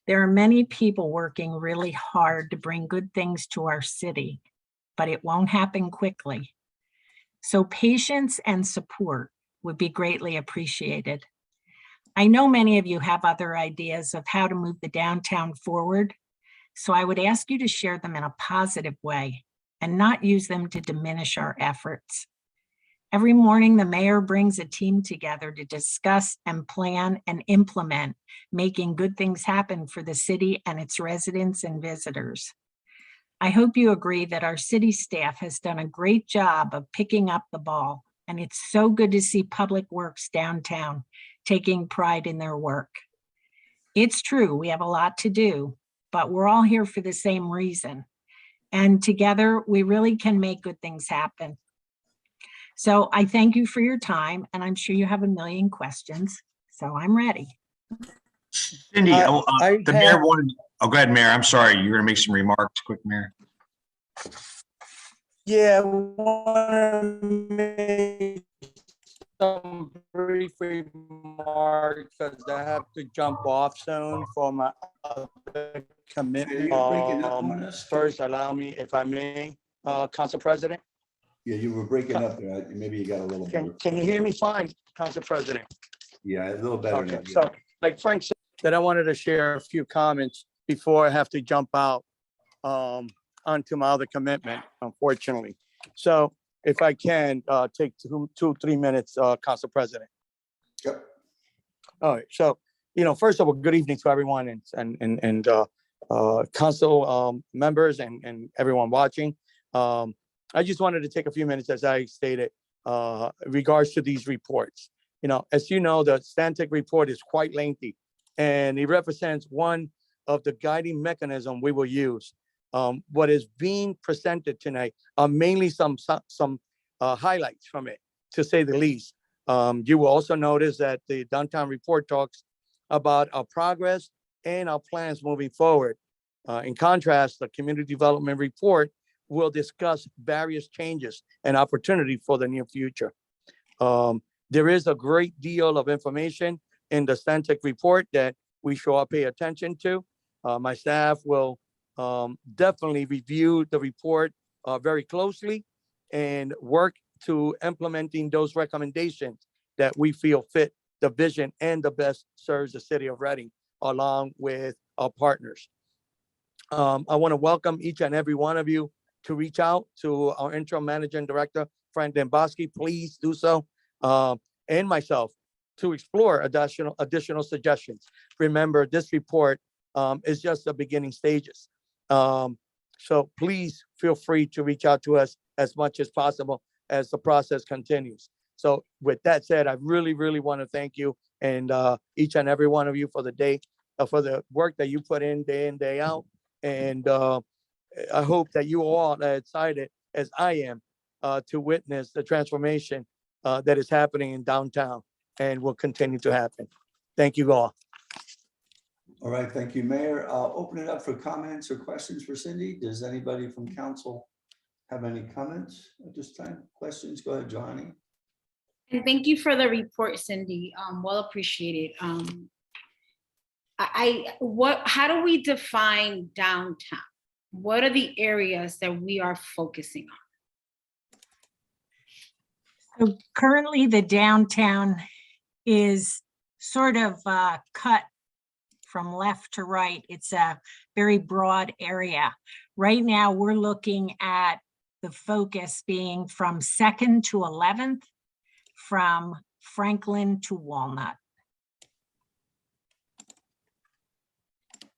There are many people working really hard to bring good things to our city, but it won't happen quickly. So patience and support would be greatly appreciated. I know many of you have other ideas of how to move the downtown forward, so I would ask you to share them in a positive way and not use them to diminish our efforts. Every morning, the mayor brings a team together to discuss and plan and implement making good things happen for the city and its residents and visitors. I hope you agree that our city staff has done a great job of picking up the ball, and it's so good to see Public Works downtown taking pride in their work. It's true, we have a lot to do, but we're all here for the same reason. And together, we really can make good things happen. So I thank you for your time, and I'm sure you have a million questions, so I'm ready. Cindy, the mayor wanted, oh, go ahead, Mayor. I'm sorry. You're going to make some remarks quick, Mayor. Yeah, I want to make some brief remarks because I have to jump off soon for my other commitment. You're breaking up on us. First, allow me, if I may, Council President. Yeah, you were breaking up there. Maybe you got a little better. Can you hear me fine, Council President? Yeah, a little better. Okay, now. so like Frank said, that I wanted to share a few comments before I have to jump out onto my other commitment, unfortunately. So if I can take 3 minutes, Council President. Yep. All right. So, first of all, good evening to everyone and council members and everyone watching. I just wanted to take a few minutes, as I stated, in regards to these reports. As you know, the Stantec report is quite lengthy, and it represents one of the guiding mechanism we will use. What is being presented tonight are mainly some highlights from it, to say the least. You will also notice that the downtown report talks about our progress and our plans moving forward. In contrast, the community development report will discuss various changes and opportunity for the near future. There is a great deal of information in the Stantec report that we should all pay attention to. My staff will definitely review the report very closely and work to implementing those recommendations that we feel fit the vision and the best serves the city of Reading along with our partners. I want to welcome each and every one of you to reach out to our interim managing director, Frank Demboski. Please do so, and myself, to explore additional suggestions. Remember, this report is just the beginning stages. So please feel free to reach out to us as much as possible as the process continues. So with that said, I really, really want to thank you and each and every one of you for for the work that you put in, day out. And I hope that you all are excited as I am to witness the transformation that is happening in downtown and will continue to happen. Thank you all. All right, thank you, Mayor. I'll open it up for comments or questions for Cindy. Does anybody from council have any comments at this time? Questions? Go ahead, Johnny. And thank you for the report, Cindy. Well appreciated. How do we define downtown? What are the areas that we are focusing on? So currently the downtown is sort of cut from left to right. It's a very broad area. Right now, we're looking at the focus being from 2nd to 11th, from Franklin to Walnut.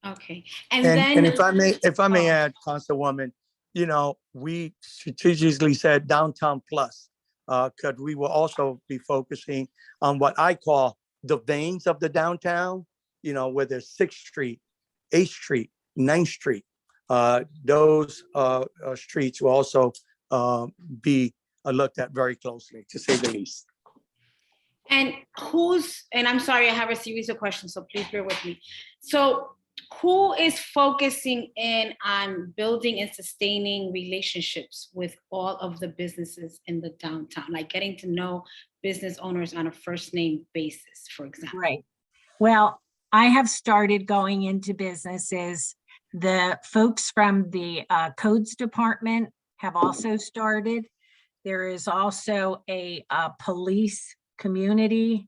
Okay. And if I may add, Councilwoman, we strategically said downtown plus, because we will also be focusing on what I call the veins of the downtown, where there's 6th Street, 8th Street, 9th Street. Those streets will also be looked at very closely, to say the least. And I'm sorry, I have a series of questions, so please bear with me. So who is focusing in on building and sustaining relationships with all of the businesses in the downtown, like getting to know business owners on a first name basis, for example? Right. Well, I have started going into businesses. The folks from the codes department have also started. There is also a police community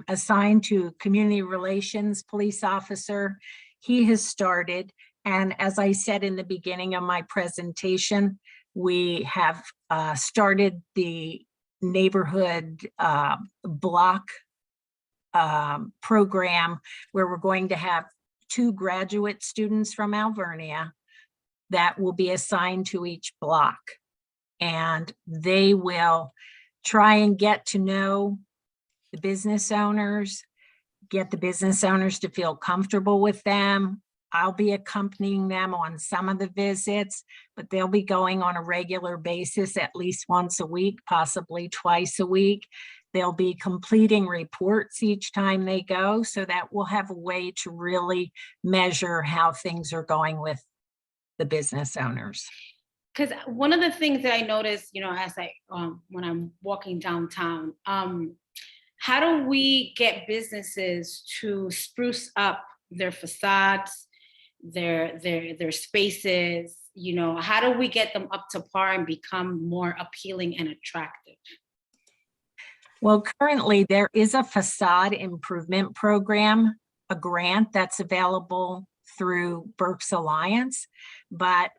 assigned to community relations police officer. He has started. And as I said in the beginning of my presentation, we have started the neighborhood block program where we're going to have 2 graduate students from Alvernia that will be assigned to each block. And they will try and get to know the business owners, get the business owners to feel comfortable with them. I'll be accompanying them on some of the visits, but they'll be going on a regular basis at least once a week, possibly twice a week. They'll be completing reports each time they go, so that we'll have a way to really measure how things are going with the business owners. Because one of the things that I noticed, as I when I'm walking downtown, how do we get businesses to spruce up their facades, their spaces? How do we get them up to par and become more appealing and attractive? Well, currently there is a facade improvement program, a grant that's available through Berks Alliance, but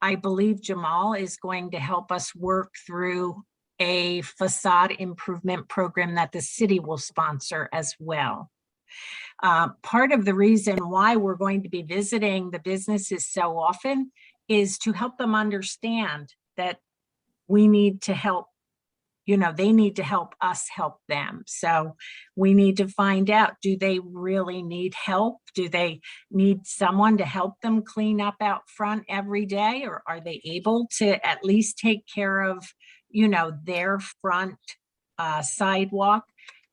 I believe Jamal is going to help us work through a facade improvement program that the city will sponsor as well. Part of the reason why we're going to be visiting the businesses so often is to help them understand that we need to help, they need to help us help them. So we need to find out, do they really need help? Do they need someone to help them clean up out front every day? Or are they able to at least take care of, their front sidewalk?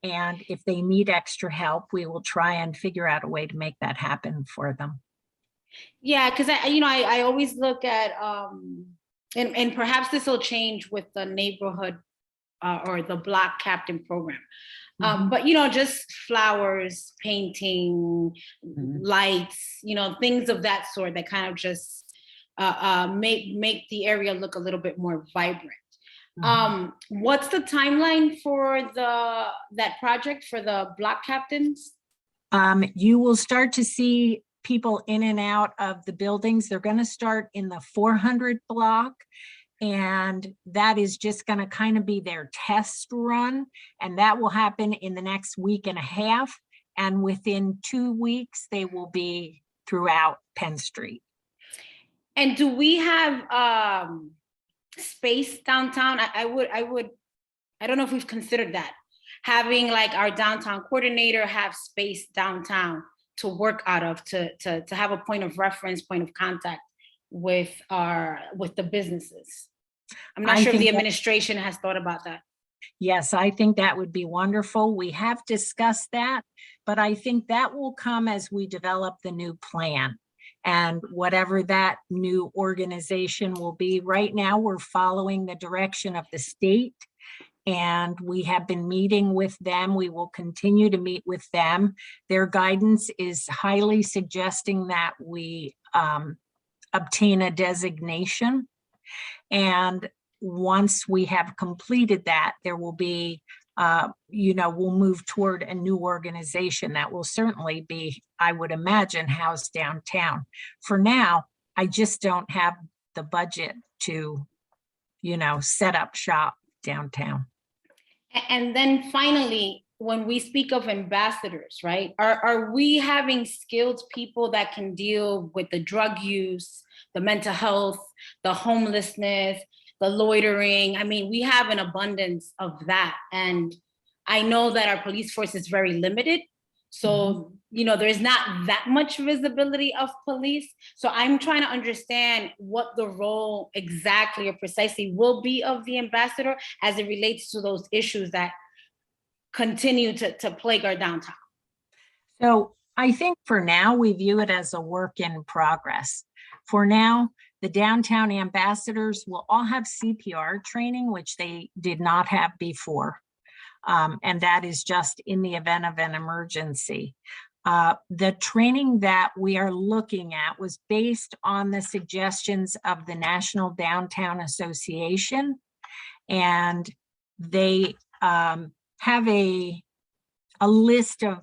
And if they need extra help, we will try and figure out a way to make that happen for them. Yeah, because I always look at, and perhaps this will change with the neighborhood or the block captain program. But, just flowers, painting, lights, things of that sort that kind of just make the area look a little bit more vibrant. What's the timeline for that project for the block captains? You will start to see people in and out of the buildings. They're going to start in the 400 block. And that is just going to kind of be their test run. And that will happen in the next week and a half. And within 2 weeks, they will be throughout Penn Street. And do we have space downtown? I don't know if we've considered that. Having like our downtown coordinator have space downtown to work out of, to have a point of reference, point of contact with the businesses. I'm not sure if the administration has thought about that. Yes, I think that would be wonderful. We have discussed that, but I think that will come as we develop the new plan. And whatever that new organization will be, right now we're following the direction of the state, and we have been meeting with them. We will continue to meet with them. Their guidance is highly suggesting that we obtain a designation. And once we have completed that, there will be, we'll move toward a new organization that will certainly be, I would imagine, housed downtown. For now, I just don't have the budget to, set up shop downtown. And then finally, when we speak of ambassadors, right, are we having skilled people that can deal with the drug use, the mental health, the homelessness, the loitering? I mean, we have an abundance of that. And I know that our police force is very limited. So, there's not that much visibility of police. So I'm trying to understand what the role exactly or precisely will be of the ambassador as it relates to those issues that continue to plague our downtown? So I think for now, we view it as a work in progress. For now, the downtown ambassadors will all have CPR training, which they did not have before. And that is just in the event of an emergency. The training that we are looking at was based on the suggestions of the National Downtown Association. And they have a list of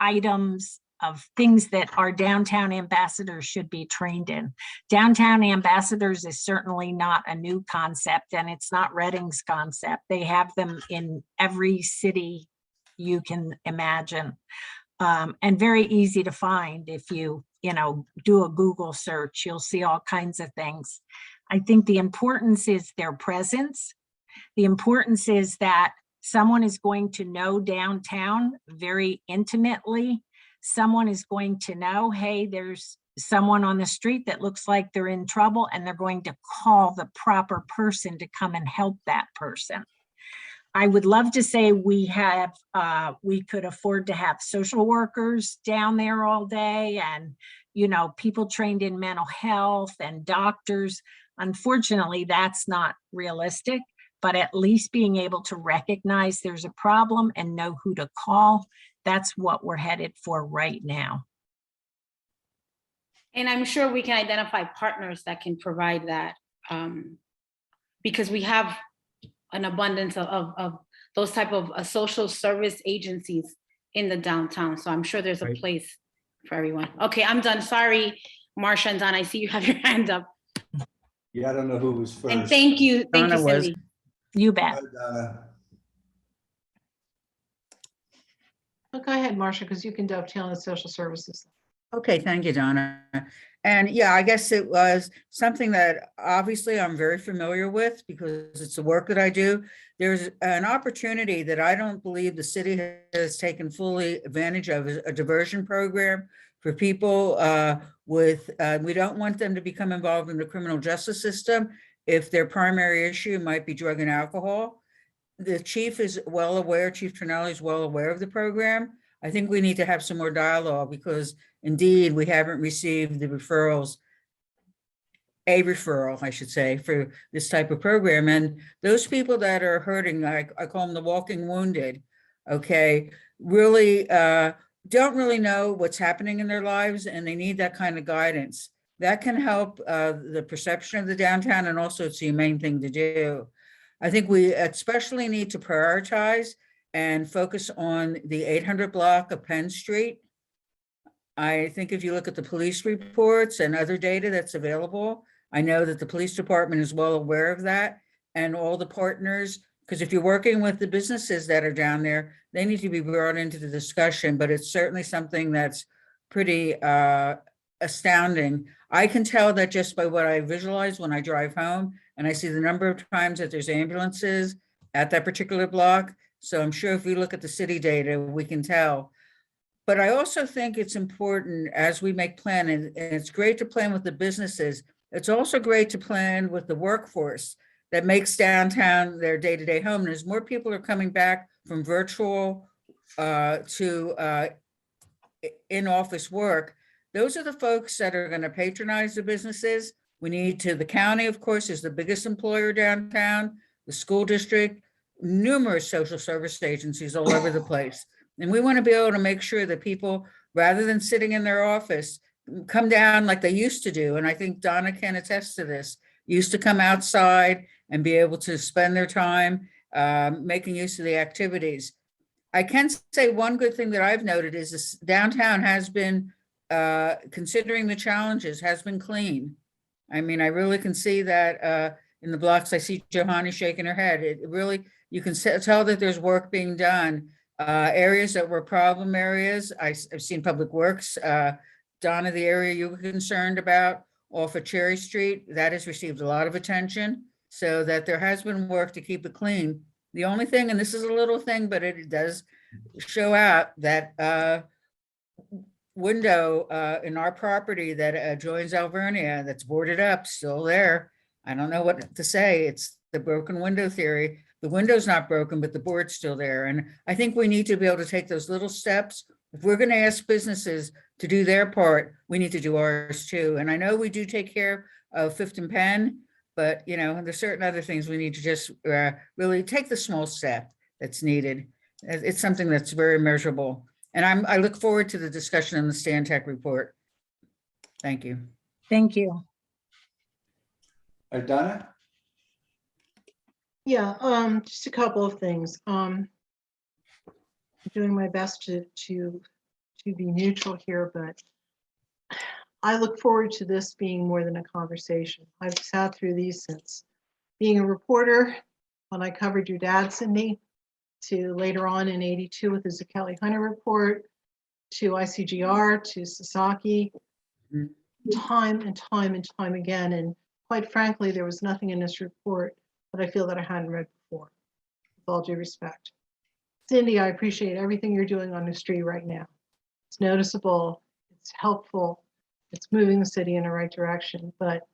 items of things that our downtown ambassadors should be trained in. Downtown ambassadors is certainly not a new concept, and it's not Reading's concept. They have them in every city you can imagine, and very easy to find. If you do a Google search, you'll see all kinds of things. I think the importance is their presence. The importance is that someone is going to know downtown very intimately. Someone is going to know, hey, there's someone on the street that looks like they're in trouble, and they're going to call the proper person to come and help that person. I would love to say we could afford to have social workers down there all day and, people trained in mental health and doctors. Unfortunately, that's not realistic, but at least being able to recognize there's a problem and know who to call. That's what we're headed for right now. And I'm sure we can identify partners that can provide that, because we have an abundance of those type of social service agencies in the downtown. So I'm sure there's a place for everyone. Okay, I'm done. Sorry, Marcia and Donna, I see you have your hand up. Yeah, I don't know who was first. And thank you, Donna was. Cindy. You bet. Go ahead, Marcia, because you can dovetail on the social services. Okay, thank you, Donna. And yeah, I guess it was something that obviously I'm very familiar with because it's the work that I do. There's an opportunity that I don't believe the city has taken fully advantage of, a diversion program for people we don't want them to become involved in the criminal justice system if their primary issue might be drug and alcohol. The chief is well aware, Chief Trinelli is well aware of the program. I think we need to have some more dialogue because indeed we haven't received the referral, I should say, for this type of program. And those people that are hurting, I call them the walking wounded, okay, really don't really know what's happening in their lives, and they need that kind of guidance. That can help the perception of the downtown, and also it's the main thing to do. I think we especially need to prioritize and focus on the 800 block of Penn Street. I think if you look at the police reports and other data that's available, I know that the police department is well aware of that, and all the partners, because if you're working with the businesses that are down there, they need to be brought into the discussion, but it's certainly something that's pretty astounding. I can tell that just by what I visualize when I drive home and I see the number of times that there's ambulances at that particular block. So I'm sure if we look at the city data, we can tell. But I also think it's important as we make planning, and it's great to plan with the businesses. It's also great to plan with the workforce that makes downtown their day-to-day home. And as more people are coming back from virtual to in-office work, those are the folks that are going to patronize the businesses. We need to, the county, of course, is the biggest employer downtown, the school district, numerous social service agencies all over the place. And we want to be able to make sure that people, rather than sitting in their office, come down like they used to do. And I think Donna can attest to this, used to come outside and be able to spend their time making use of the activities. I can say one good thing that I've noted is this downtown has been, considering the challenges, has been clean. I mean, I really can see that in the blocks. I see Johanny shaking her head. It really, you can tell that there's work being done. Areas that were problem areas, I've seen Public Works, Donna, the area you were concerned about off of Cherry Street, that has received a lot of attention, so that there has been work to keep it clean. The only thing, and this is a little thing, but it does show out that window in our property that adjoins Alvernia that's boarded up, still there. I don't know what to say. It's the broken window theory, the window's not broken, but the board's still there. And I think we need to be able to take those little steps. If we're going to ask businesses to do their part, we need to do ours too. And I know we do take care of Fifth and Penn, but you know, there's certain other things we need to just really take the small step that's needed. It's something that's very measurable. And I look forward to the discussion in the Stantec report. Thank you. Thank you. Donna? Yeah, just a couple of things. Doing my best to be neutral here, but I look forward to this being more than a conversation. I've sat through these since being a reporter when I covered your dad, Cindy, to later on in '82 with the Zucchelli Hunter report, to ICGR, to Sasaki, time and time and time again. And quite frankly, there was nothing in this report that I feel that I hadn't read before, with all due respect. Cindy, I appreciate everything you're doing on the street right now. It's noticeable, it's helpful, it's moving the city in the right direction, but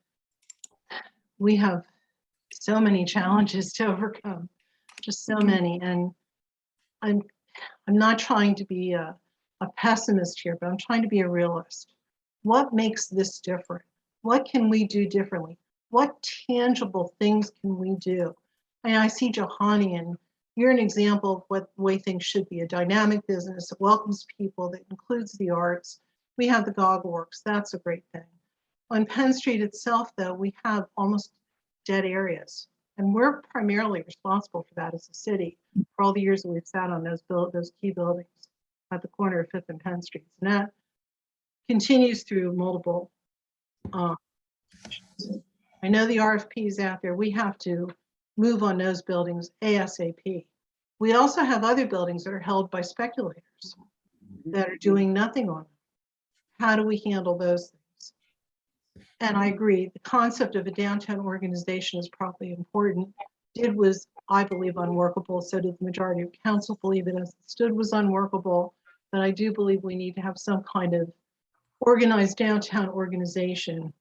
we have so many challenges to overcome, just so many. And I'm not trying to be a pessimist here, but I'm trying to be a realist. What makes this different? What can we do differently? What tangible things can we do? And I see Johanny, and you're an example of what the way things should be, a dynamic business that welcomes people, that includes the arts. We have the Goggle Works, that's a great thing. On Penn Street itself, though, we have almost dead areas. And we're primarily responsible for that as a city, for all the years that we've sat on those key buildings at the corner of 5th and Penn Streets. And that continues through multiple. I know the RFP is out there. We have to move on those buildings ASAP. We also have other buildings that are held by speculators that are doing nothing on them. How do we handle those things? And I agree, the concept of a downtown organization is probably important. It was, I believe, unworkable. So did the majority of council believe it as it stood was unworkable. But I do believe we need to have some kind of organized downtown organization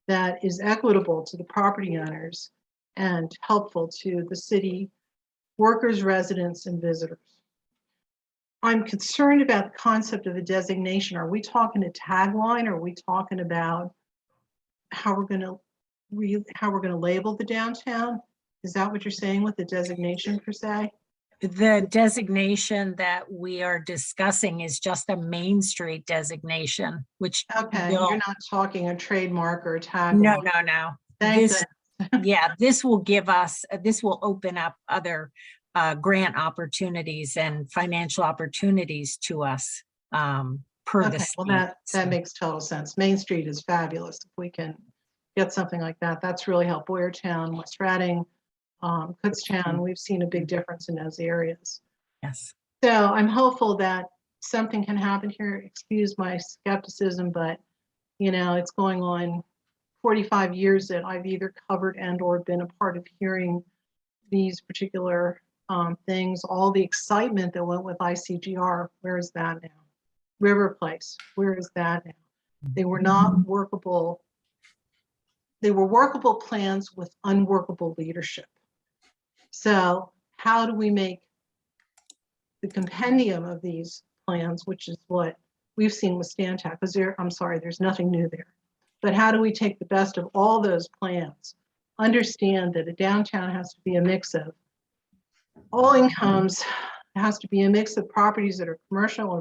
that is equitable to the property owners and helpful to the city workers, residents, and visitors. I'm concerned about the concept of a designation. Are we talking a tagline? Are we talking about how we're going to label the downtown? Is that what you're saying with the designation per se? The designation that we are discussing is just a Main Street designation, which Okay, will- you're not talking a trademark or a tagline. No. Thank This, goodness. yeah, this will give us, this will open up other grant opportunities and financial opportunities to us per the Okay, well, that makes total sense. Main Street is fabulous. If we can get something like that, that's really helped Boyertown, West Reading, Kutztown. We've seen a big difference in those areas. Yes. So I'm hopeful that something can happen here. Excuse my skepticism, but you know, it's going on 45 years that I've either covered and or been a part of hearing these particular things, all the excitement that went with ICGR. Where is that now? River Place, where is that now? They were not workable. They were workable plans with unworkable leadership. So how do we make the compendium of these plans, which is what we've seen with Stantec, because I'm sorry, there's nothing new there. But how do we take the best of all those plans, understand that a downtown has to be a mix of all incomes, it has to be a mix of properties that are commercial or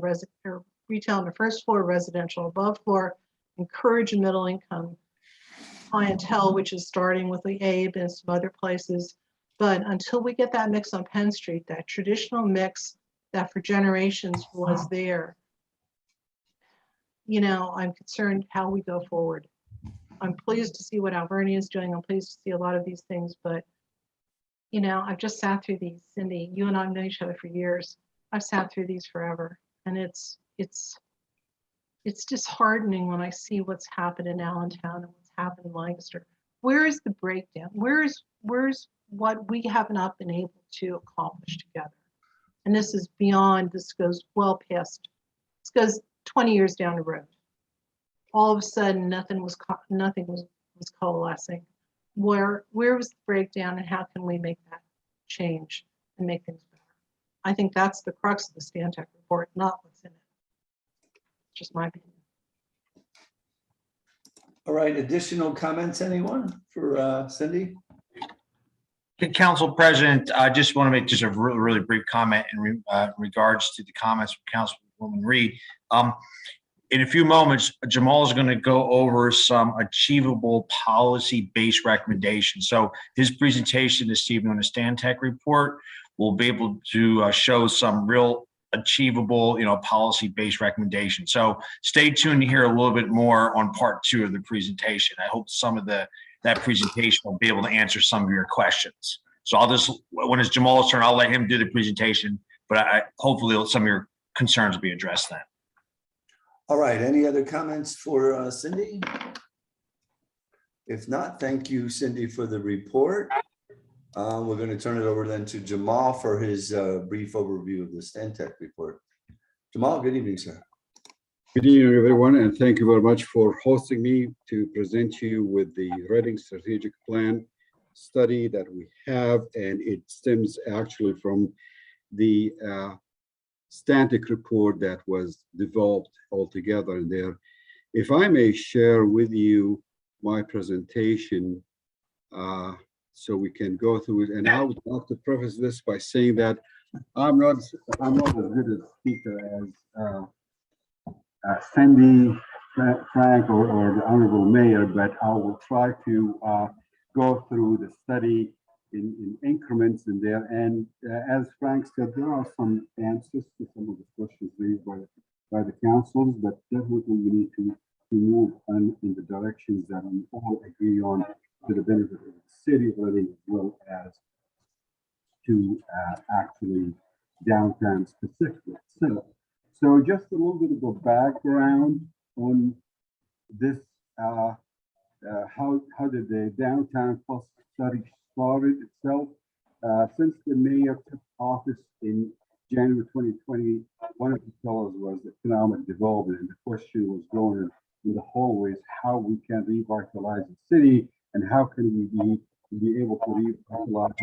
retail on the first floor, residential above floor, encourage a middle income clientele, which is starting with the Abe and some other places. But until we get that mix on Penn Street, that traditional mix that for generations was there, you know, I'm concerned how we go forward. I'm pleased to see what Alvernia is doing. I'm pleased to see a lot of these things, but you know, I've just sat through these. Cindy, you and I have known each other for years. I've sat through these forever, and it's disheartening when I see what's happened in Allentown and what's happened in Lancaster. Where is the breakdown? Where's what we have not been able to accomplish together? And this is beyond. This goes well past. This goes 20 years down the road. All of a sudden, nothing was coalescing. Where was the breakdown, and how can we make that change and make things better. I think that's the crux of the Stantec report, not what's in it. Just my opinion. All right, additional comments, anyone for Cindy? Council President, I just want to make just a really, really brief comment in regards to the comments from Councilwoman Reed. In a few moments, Jamal is going to go over some achievable policy-based recommendations. So his presentation this evening on the Stantec report will be able to show some real achievable, policy-based recommendations. So stay tuned to hear a little bit more on part 2 of the presentation. I hope some of that presentation will be able to answer some of your questions. So when it's Jamal's turn, I'll let him do the presentation, but hopefully some of your concerns will be addressed then. All right, any other comments for Cindy? If not, thank you, Cindy, for the report. We're going to turn it over then to Jamal for his brief overview of the Stantec report. Jamal, good evening, sir. Good evening, everyone, and thank you very much for hosting me to present you with the Reading Strategic Plan study that we have, and it stems actually from the Stantec report that was developed altogether in there. If I may share with you my presentation so we can go through it, and I would like to preface this by saying that I'm not as good a speaker as Cindy, Frank, or the Honorable Mayor, but I will try to go through the study in increments in there. And as Frank said, there are some answers to some of the questions raised by the councils, but definitely we need to move on in the directions that we all agree on to the benefit of the city of Reading, as well as to actually downtown specifically. So just a little bit of a background on this. How did the Downtown Plus study started itself? Since the mayor took office in January 2020, one of the pillars was economic development, and the question was going in the hallways how we can revitalize the city and how can we be able to revitalize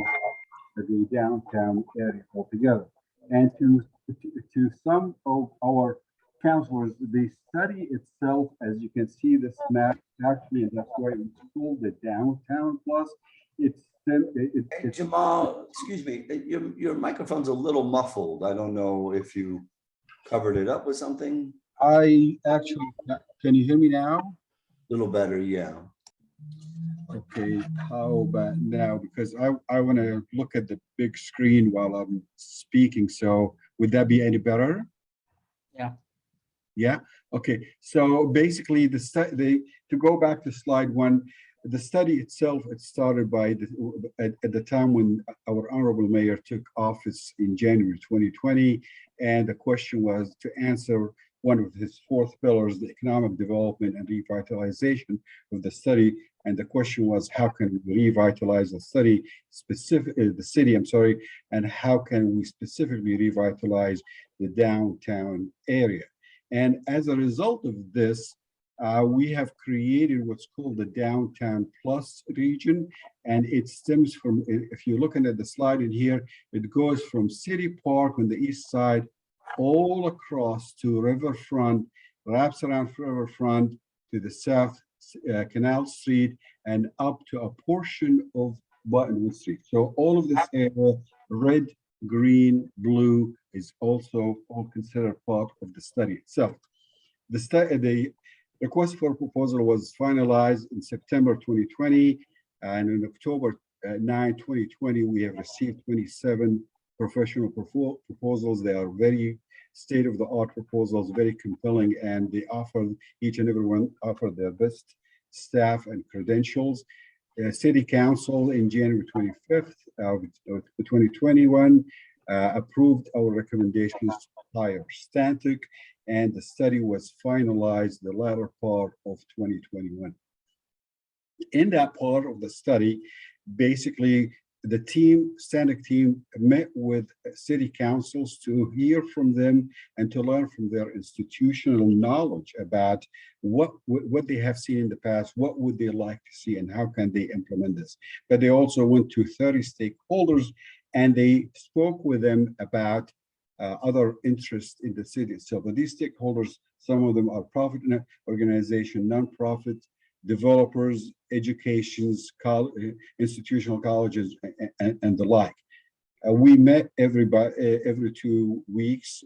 the downtown area altogether. And to some of our councilors, the study itself, as you can see this map, actually, and that's why it's called the Downtown Plus. Hey, Jamal, excuse me, your microphone's a little muffled. I don't know if you covered it up with something. I actually, can you hear me now? A little better, yeah. Okay, how about now? Because I want to look at the big screen while I'm speaking. So would that be any better? Yeah. Yeah. Okay. So basically, to go back to slide 1, the study itself, it started by at the time when our honorable mayor took office in January 2020, and the question was to answer one of his 4th pillars, the economic development and revitalization of the city. And the question was, how can we revitalize the city, and how can we specifically revitalize the downtown area? And as a result of this, we have created what's called the Downtown Plus region. And it stems from, if you're looking at the slide in here, it goes from City Park on the east side all across to Riverfront, wraps around Riverfront to the south, Canal Street, and up to a portion of Buttonwood Street. So all of this area, red, green, blue, is also all considered part of the study itself. The request for proposal was finalized in September 2020, and in October 9, 2020, we have received 27 professional proposals. They are very state-of-the-art proposals, very compelling, and they offer, each and every one offer their best staff and credentials. City Council in January 25th of 2021 approved our recommendations to hire Stantec, and the study was finalized the latter part of 2021. In that part of the study, basically, the Stantec team met with city councils to hear from them and to learn from their institutional knowledge about what they have seen in the past, what would they like to see, and how can they implement this. But they also went to 30 stakeholders And they spoke with them about other interests in the city itself. But these stakeholders, some of them are profit organization, nonprofit, developers, educations, institutional colleges, and the like. We met every 2 weeks,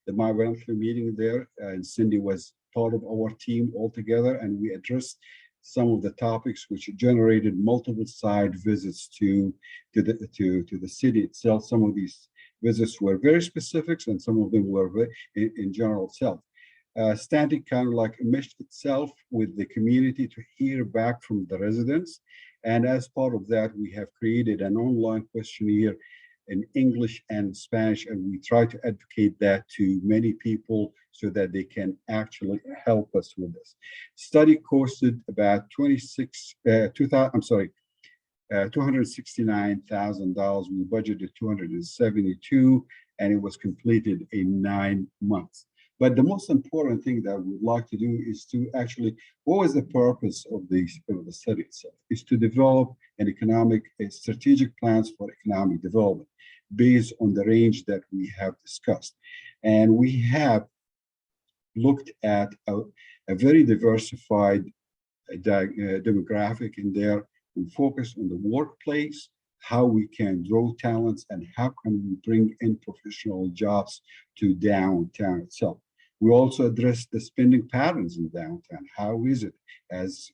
my monthly meeting there, and Cindy was part of our team altogether, and we addressed some of the topics which generated multiple side visits to the city itself. Some of these visits were very specific, and some of them were in general itself. Standing kind of like meshed itself with the community to hear back from the residents. And as part of that, we have created an online questionnaire in English and Spanish, and we try to advocate that to many people so that they can actually help us with this. Study costed about $269,000. We budgeted 272, and it was completed in 9 months. But the most important thing that we'd like to do is to actually, what was the purpose of the study itself? Is to develop strategic plans for economic development based on the range that we have discussed. And we have looked at a very diversified demographic in there. We focus on the workplace, how we can grow talents, and how can we bring in professional jobs to downtown itself. We also address the spending patterns in downtown. How is it? Is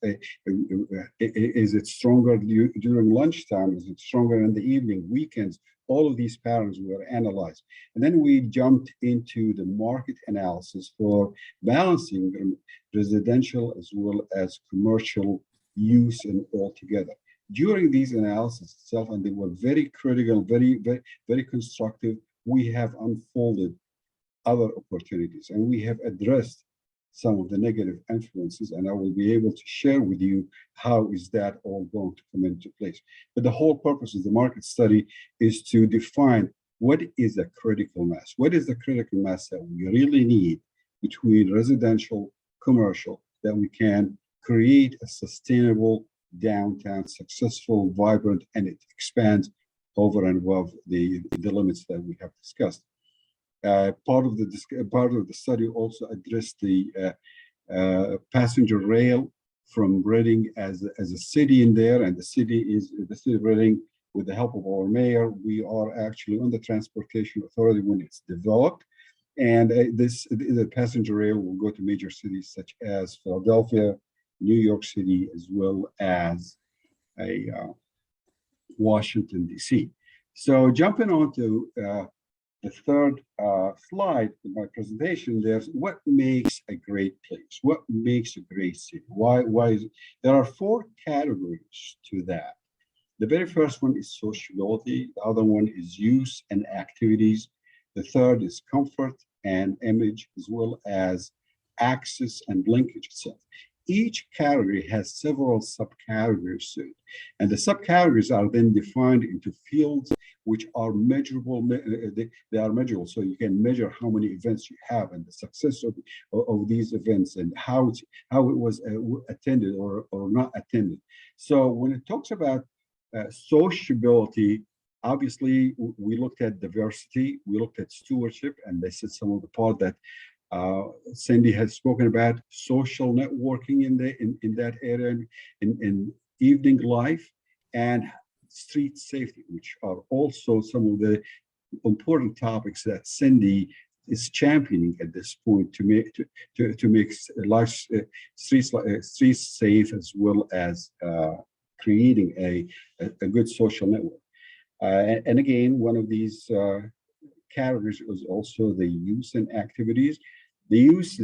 it stronger during lunchtime? Is it stronger in the evening, weekends? All of these patterns were analyzed. And then we jumped into the market analysis for balancing residential as well as commercial use and all together. During these analyses itself, and they were very critical, very, very, very constructive, we have unfolded other opportunities, and we have addressed some of the negative influences, and I will be able to share with you how is that all going to come into place. But the whole purpose of the market study is to define what is a critical mass. What is the critical mass that we really need between residential, commercial, that we can create a sustainable downtown, successful, vibrant, and it expands over and above the limits that we have discussed. Part of the study also addressed the passenger rail from Reading as a city in there, and the city of Reading, with the help of our mayor, we are actually on the transportation authority when it's developed, and the passenger rail will go to major cities such as Philadelphia, New York City, as well as Washington, D.C. So jumping on to the third slide in my presentation, there's what makes a great place, what makes a great city, why is it? There are 4 categories to that. The very first one is sociability, the other one is use and activities, the third is comfort and image, as well as access and linkage itself. Each category has several subcategories to it, and the subcategories are then defined into fields which are measurable. They are measurable, so you can measure how many events you have and the success of these events and how it was attended or not attended. So when it talks about sociability, obviously we looked at diversity, we looked at stewardship, and this is some of the part that Cindy has spoken about, social networking in that area, in evening life, and street safety, which are also some of the important topics that Cindy is championing at this point to make streets safe, as well as creating a good social network. And again, one of these categories was also the use and activities. The use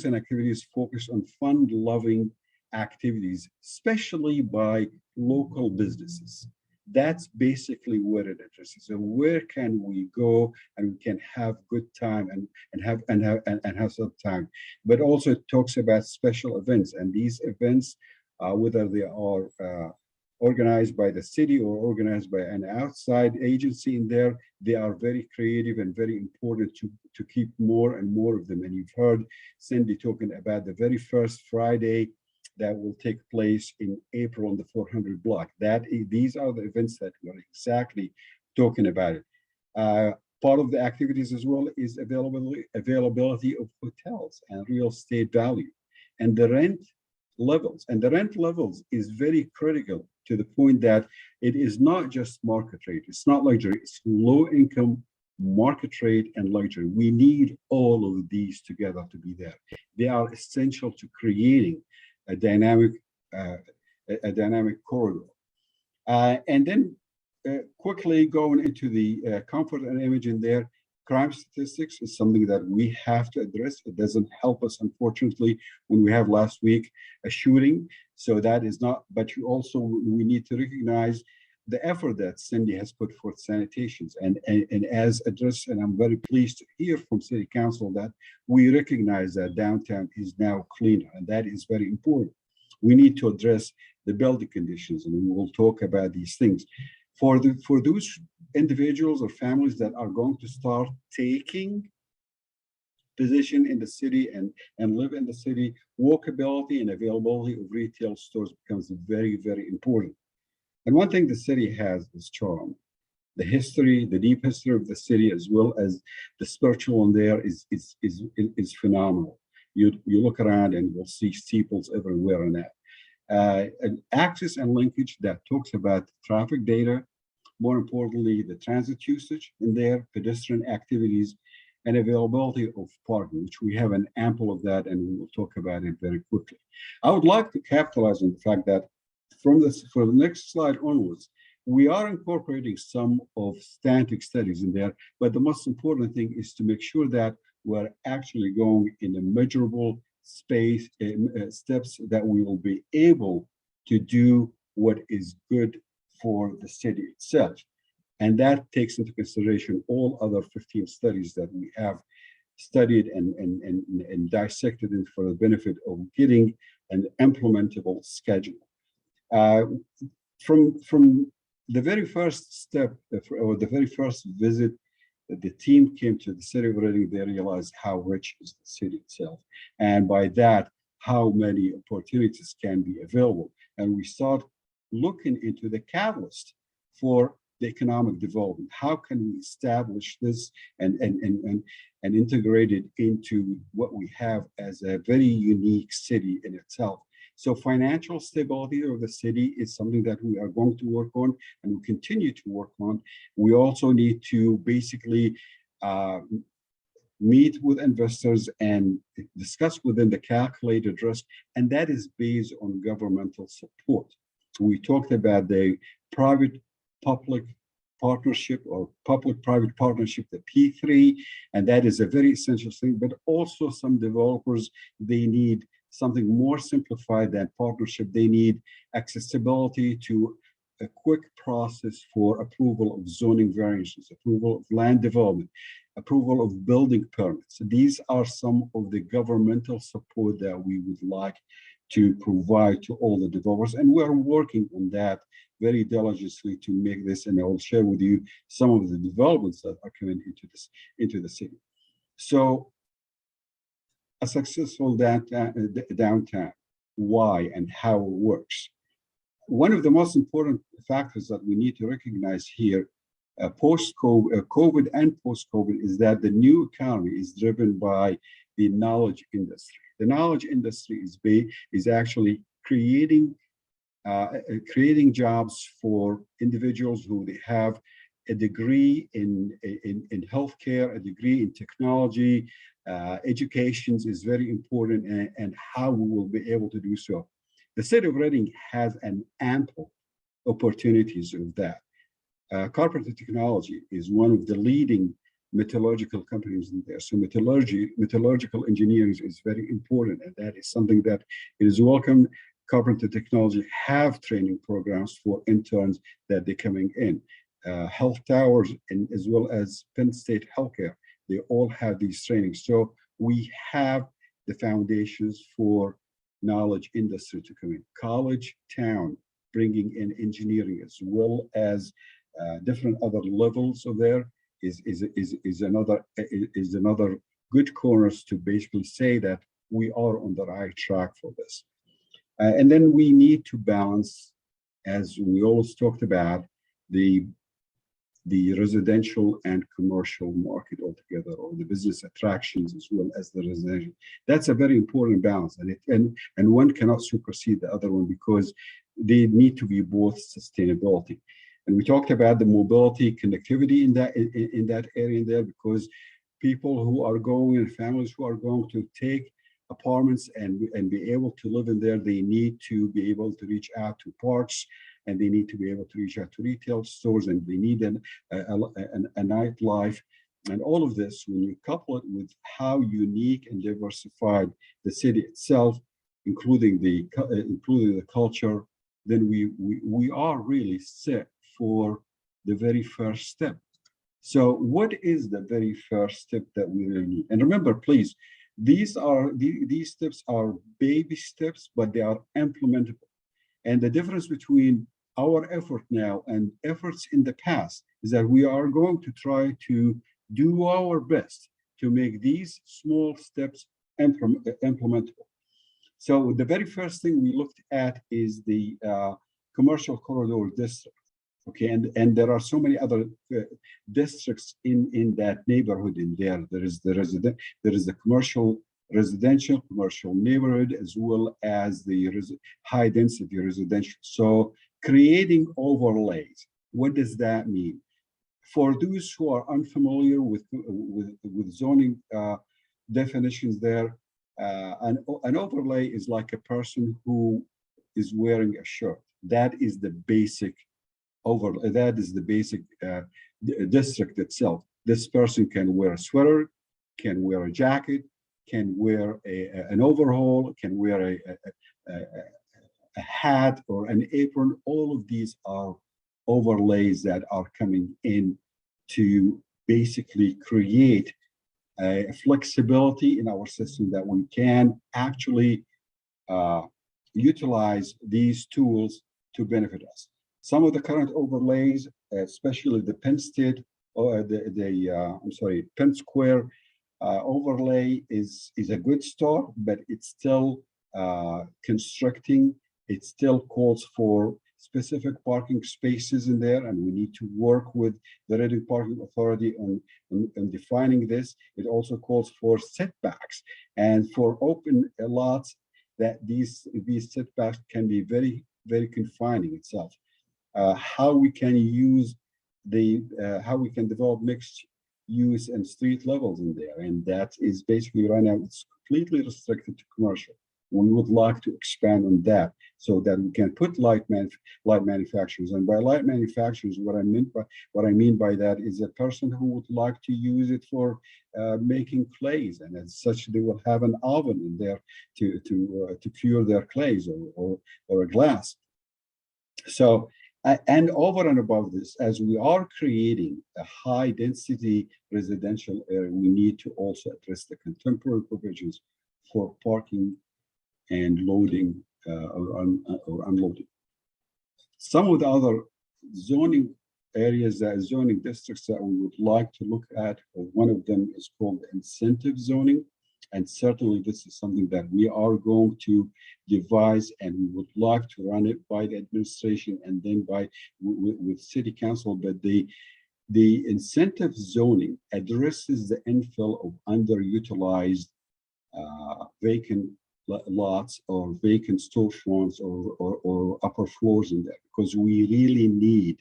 and activities focus on fun-loving activities, especially by local businesses. That's basically what it addresses. So where can we go and we can have good time and have some time? But also it talks about special events, and these events, whether they are organized by the city or organized by an outside agency in there, they are very creative and very important to keep more and more of them. And you've heard Cindy talking about the very first Friday that will take place in April on the 400 block. These are the events that were exactly talking about it. Part of the activities as well is availability of hotels and real estate value and the rent levels. And the rent levels is very critical to the point that it is not just market rate. It's not luxury. It's low income, market rate, and luxury. We need all of these together to be there. They are essential to creating a dynamic corridor. And then quickly going into the comfort and imaging there, crime statistics is something that we have to address. It doesn't help us, unfortunately, when we have last week a shooting. So that is not, but we need to recognize the effort that Cindy has put forth sanitations and as addressed, and I'm very pleased to hear from City Council that we recognize that downtown is now cleaner, and that is very important. We need to address the building conditions, and we will talk about these things. For those individuals or families that are going to start taking position in the city and live in the city, walkability and availability of retail stores becomes very, very important. And one thing the city has is charm. The history, the deep history of the city, as well as the spiritual in there is phenomenal. You look around and you'll see steeples everywhere in that. An access and linkage that talks about traffic data, more importantly, the transit usage in there, pedestrian activities, and availability of parking, which we have an ample of that, and we will talk about it very quickly. I would like to capitalize on the fact that for the next slide onwards, we are incorporating some of static studies in there, but the most important thing is to make sure that we're actually going in a measurable space steps that we will be able to do what is good for the city itself. And that takes into consideration all other 15 studies that we have studied and dissected it for the benefit of getting an implementable schedule. From the very first step or the very first visit that the team came to the city of Reading, they realized how rich is the city itself. And by that, how many opportunities can be available. And we start looking into the catalyst for the economic development. How can we establish this and integrate it into what we have as a very unique city in itself? So financial stability of the city is something that we are going to work on and we continue to work on. We also need to basically meet with investors and discuss within the calculated risk, and that is based on governmental support. We talked about the private-public partnership or public-private partnership, the P3, and that is a very essential thing, but also some developers, they need something more simplified than partnership. They need accessibility to a quick process for approval of zoning variances, approval of land development, approval of building permits. These are some of the governmental support that we would like to provide to all the developers. And we're working on that very diligently to make this, and I will share with you some of the developments that are coming into the city. So a successful downtown, why and how it works. One of the most important factors that we need to recognize here, post-COVID and post-COVID, is that the new economy is driven by the knowledge industry. The knowledge industry is actually creating jobs for individuals who they have a degree in healthcare, a degree in technology. Education is very important, and how we will be able to do so. The city of Reading has an ample opportunities of that. Carpenter Technology is one of the leading metallurgical companies in there. So metallurgical engineering is very important, and that is something that is welcome. Carpenter Technology have training programs for interns that they're coming in. Health Towers, and as well as Penn State Healthcare, they all have these trainings. So we have the foundations for knowledge industry to come in. College Town, bringing in engineering as well as different other levels of there is another good corners to basically say that we are on the right track for this. And then we need to balance, as we always talked about, the the residential and commercial market altogether, or the business attractions as well as the residential. That's a very important balance, and one cannot supersede the other one because they need to be both sustainability. And we talked about the mobility connectivity in that area in there, because people who are going and families who are going to take apartments and be able to live in there, they need to be able to reach out to parks, and they need to be able to reach out to retail stores, and they need a nightlife. And all of this, when you couple it with how unique and diversified the city itself, including the culture, then we are really set for the very first step. So what is the very first step that we really need? And remember, please, these steps are baby steps, but they are implementable. And the difference between our effort now and efforts in the past is that we are going to try to do our best to make these small steps implementable. So the very first thing we looked at is the commercial corridor district. Okay, and there are so many other districts in that neighborhood in there. There is the commercial residential commercial neighborhood, as well as the high density residential. So creating overlays, what does that mean? For those who are unfamiliar with zoning definitions there, an overlay is like a person who is wearing a shirt. That is the basic overlay. That is the basic district itself. This person can wear a sweater, can wear a jacket, can wear an overall, can wear a hat or an apron. All of these are overlays that are coming in to basically create a flexibility in our system that we can actually utilize these tools to benefit us. Some of the current overlays, especially the Penn State or Penn Square overlay is a good start, but it's still constructing. It still calls for specific parking spaces in there, and we need to work with the Reading Parking Authority on defining this. It also calls for setbacks, and for open lots, that these setbacks can be very, very confining itself. How we can use how we can develop mixed use and street levels in there, and that is basically right now it's completely restricted to commercial. We would like to expand on that so that we can put light manufacturers. And by light manufacturers, what I mean by that is a person who would like to use it for making clays, and as such, they will have an oven in there to cure their clays or a glass. So, and over and above this, as we are creating a high density residential area, we need to also address the contemporary provisions for parking and loading or unloading. Some of the other zoning areas, zoning districts that we would like to look at, one of them is called incentive zoning. And certainly this is something that we are going to devise, and we would like to run it by the administration and then with city council. But the incentive zoning addresses the infill of underutilized vacant lots or vacant storefronts or upper floors in there, because we really need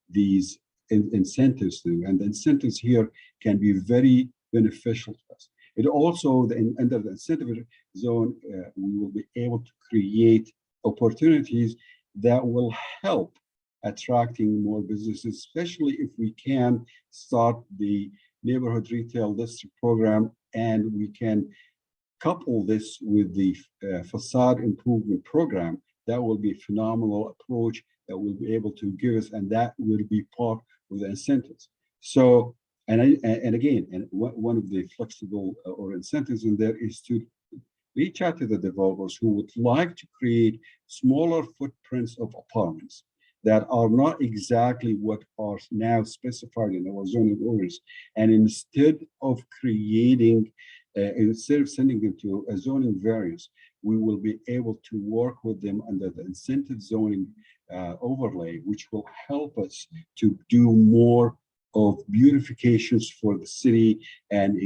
these incentives to, and the incentives here can be very beneficial to us. It also, under the incentive zone, we will be able to create opportunities that will help attracting more businesses, especially if we can start the neighborhood retail district program, and we can couple this with the facade improvement program. That will be a phenomenal approach that will be able to give us, and that will be part of the incentives. So, and again, one of the flexible or incentives in there is to reach out to the developers who would like to create smaller footprints of apartments that are not exactly what are now specified in our zoning orders. And instead of creating, instead of sending them to a zoning variance, we will be able to work with them under the incentive zoning overlay, which will help us to do more of beautifications for the city and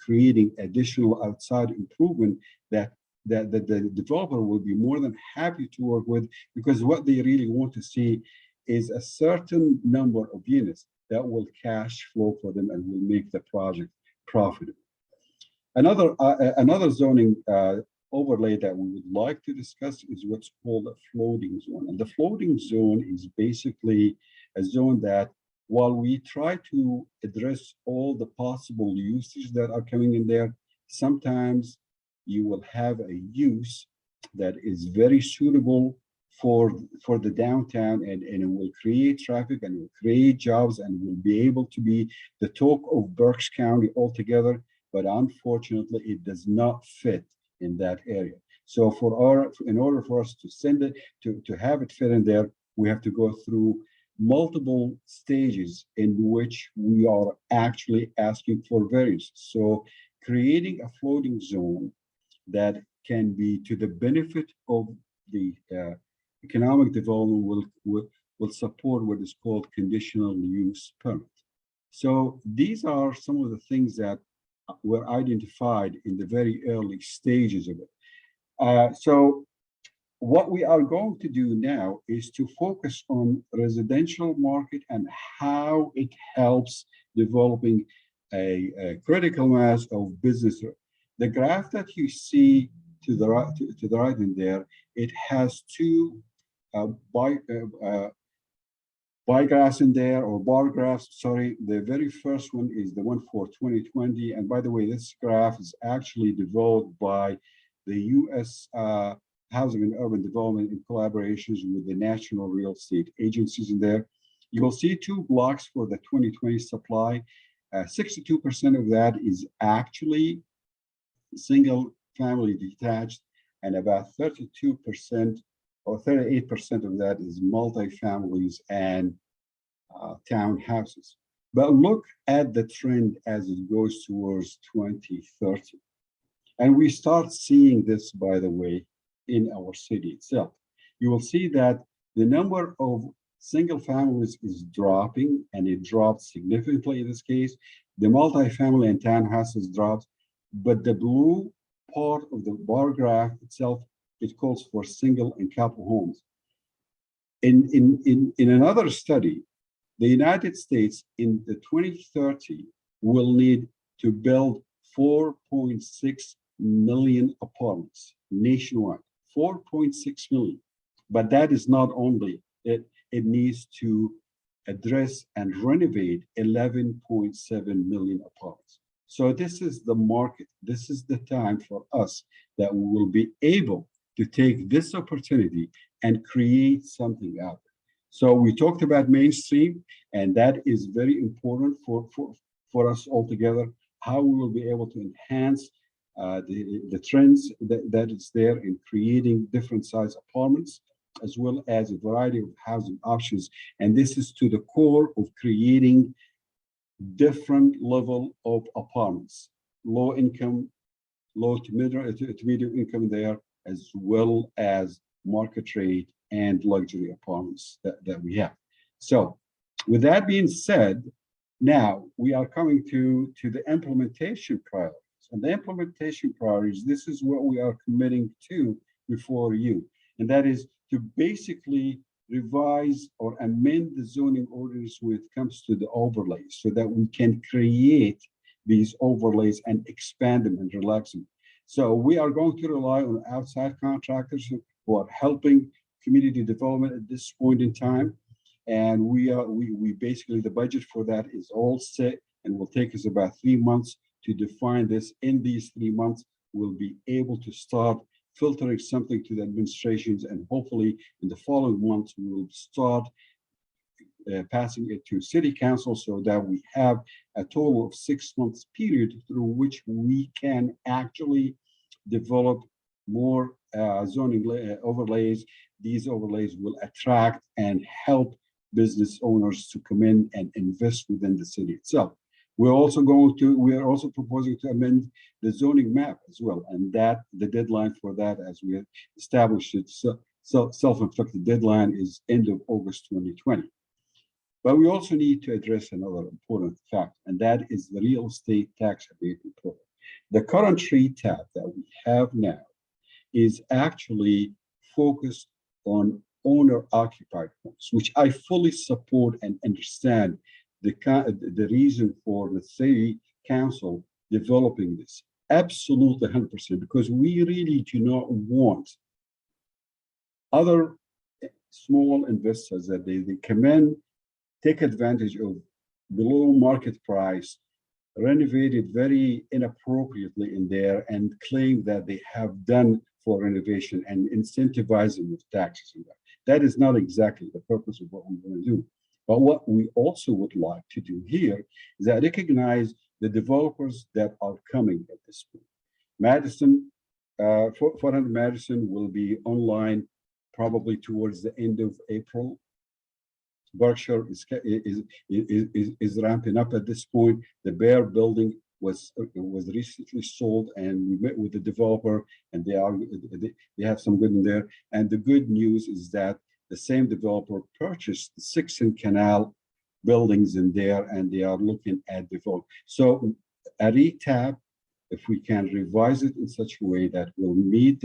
creating additional outside improvement that the developer will be more than happy to work with, because what they really want to see is a certain number of units that will cash flow for them and will make the project profitable. Another zoning overlay that we would like to discuss is what's called a floating zone. And the floating zone is basically a zone that, while we try to address all the possible uses that are coming in there, sometimes you will have a use that is very suitable for the downtown, and it will create traffic and will create jobs and will be able to be the talk of Berks County altogether. But unfortunately, it does not fit in that area. So in order for us to send it, to have it fit in there, we have to go through multiple stages in which we are actually asking for variance. So creating a floating zone that can be to the benefit of the economic development will support what is called conditional use permit. So these are some of the things that were identified in the very early stages of it. So what we are going to do now is to focus on residential market and how it helps developing a critical mass of business. The graph that you see to the right in there, it has two pie graphs in there, or bar graphs, sorry. The very first one is the one for 2020. And by the way, this graph is actually developed by the U.S. Housing and Urban Development in collaborations with the national real estate agencies in there. You will see two blocks for the 2020 supply. 62% of that is actually single family detached, and about 32% or 38% of that is multi-families and townhouses. But look at the trend as it goes towards 2030. And we start seeing this, by the way, in our city itself. You will see that the number of single families is dropping, and it dropped significantly in this case. The multifamily and townhouses dropped, but the blue part of the bar graph itself, it calls for single and couple homes. In another study, the United States in the 2030 will need to build 4.6 million apartments nationwide. 4.6 million. But that is not only it. It needs to address and renovate 11.7 million apartments. So this is the market. This is the time for us that we will be able to take this opportunity and create something out there. So we talked about mainstream, and that is very important for us all together, how we will be able to enhance the trends that is there in creating different size apartments, as well as a variety of housing options. And this is to the core of creating different level of apartments, low income, low to medium income there, as well as market rate and luxury apartments that we have. So with that being said, now we are coming to the implementation priorities. And the implementation priorities, this is what we are committing to before you. And that is to basically revise or amend the zoning orders when it comes to the overlays, so that we can create these overlays and expand them and relax them. So we are going to rely on outside contractors who are helping community development at this point in time. And we basically, the budget for that is all set and will take us about 3 months to define this. In these 3 months, we'll be able to start filtering something to the administrations, and hopefully in the following months, we will start passing it to city council, so that we have a total of 6 months period through which we can actually develop more zoning overlays. These overlays will attract and help business owners to come in and invest within the city itself. We are also proposing to amend the zoning map as well, and that the deadline for that, as we have established it, self-inflicted deadline, is end of August 2020. But we also need to address another important fact, and that is the real estate tax abatement program. The current tab that we have now is actually focused on owner-occupied homes, which I fully support and understand the reason for the city council developing this. Absolutely 100%, because we really do not want other small investors that they come in, take advantage of below market price, renovate it very inappropriately in there, and claim that they have done for renovation and incentivize them with taxes. That is not exactly the purpose of what we want to do. But what we also would like to do here is that recognize the developers that are coming at this point. Madison, 400 Madison will be online probably towards the end of April. Berkshire is ramping up at this point. The Bear building was recently sold, and we met with the developer, and they have some good in there. And the good news is that the same developer purchased the 6 and Canal buildings in there, and they are looking at develop. So a retab, if we can revise it in such a way that will meet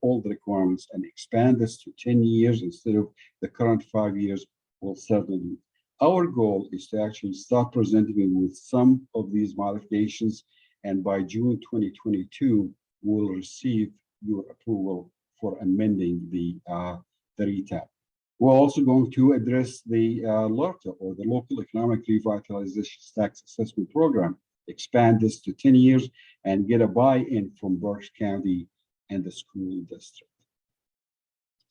all the requirements and expand this to 10 years instead of the current 5 years, will certainly. Our goal is to actually start presenting with some of these modifications, and by June 2022, we'll receive your approval for amending the retab. We're also going to address the LERTA, or the Local Economic Revitalization Tax Assessment Program, expand this to 10 years and get a buy-in from Berks County and the school district.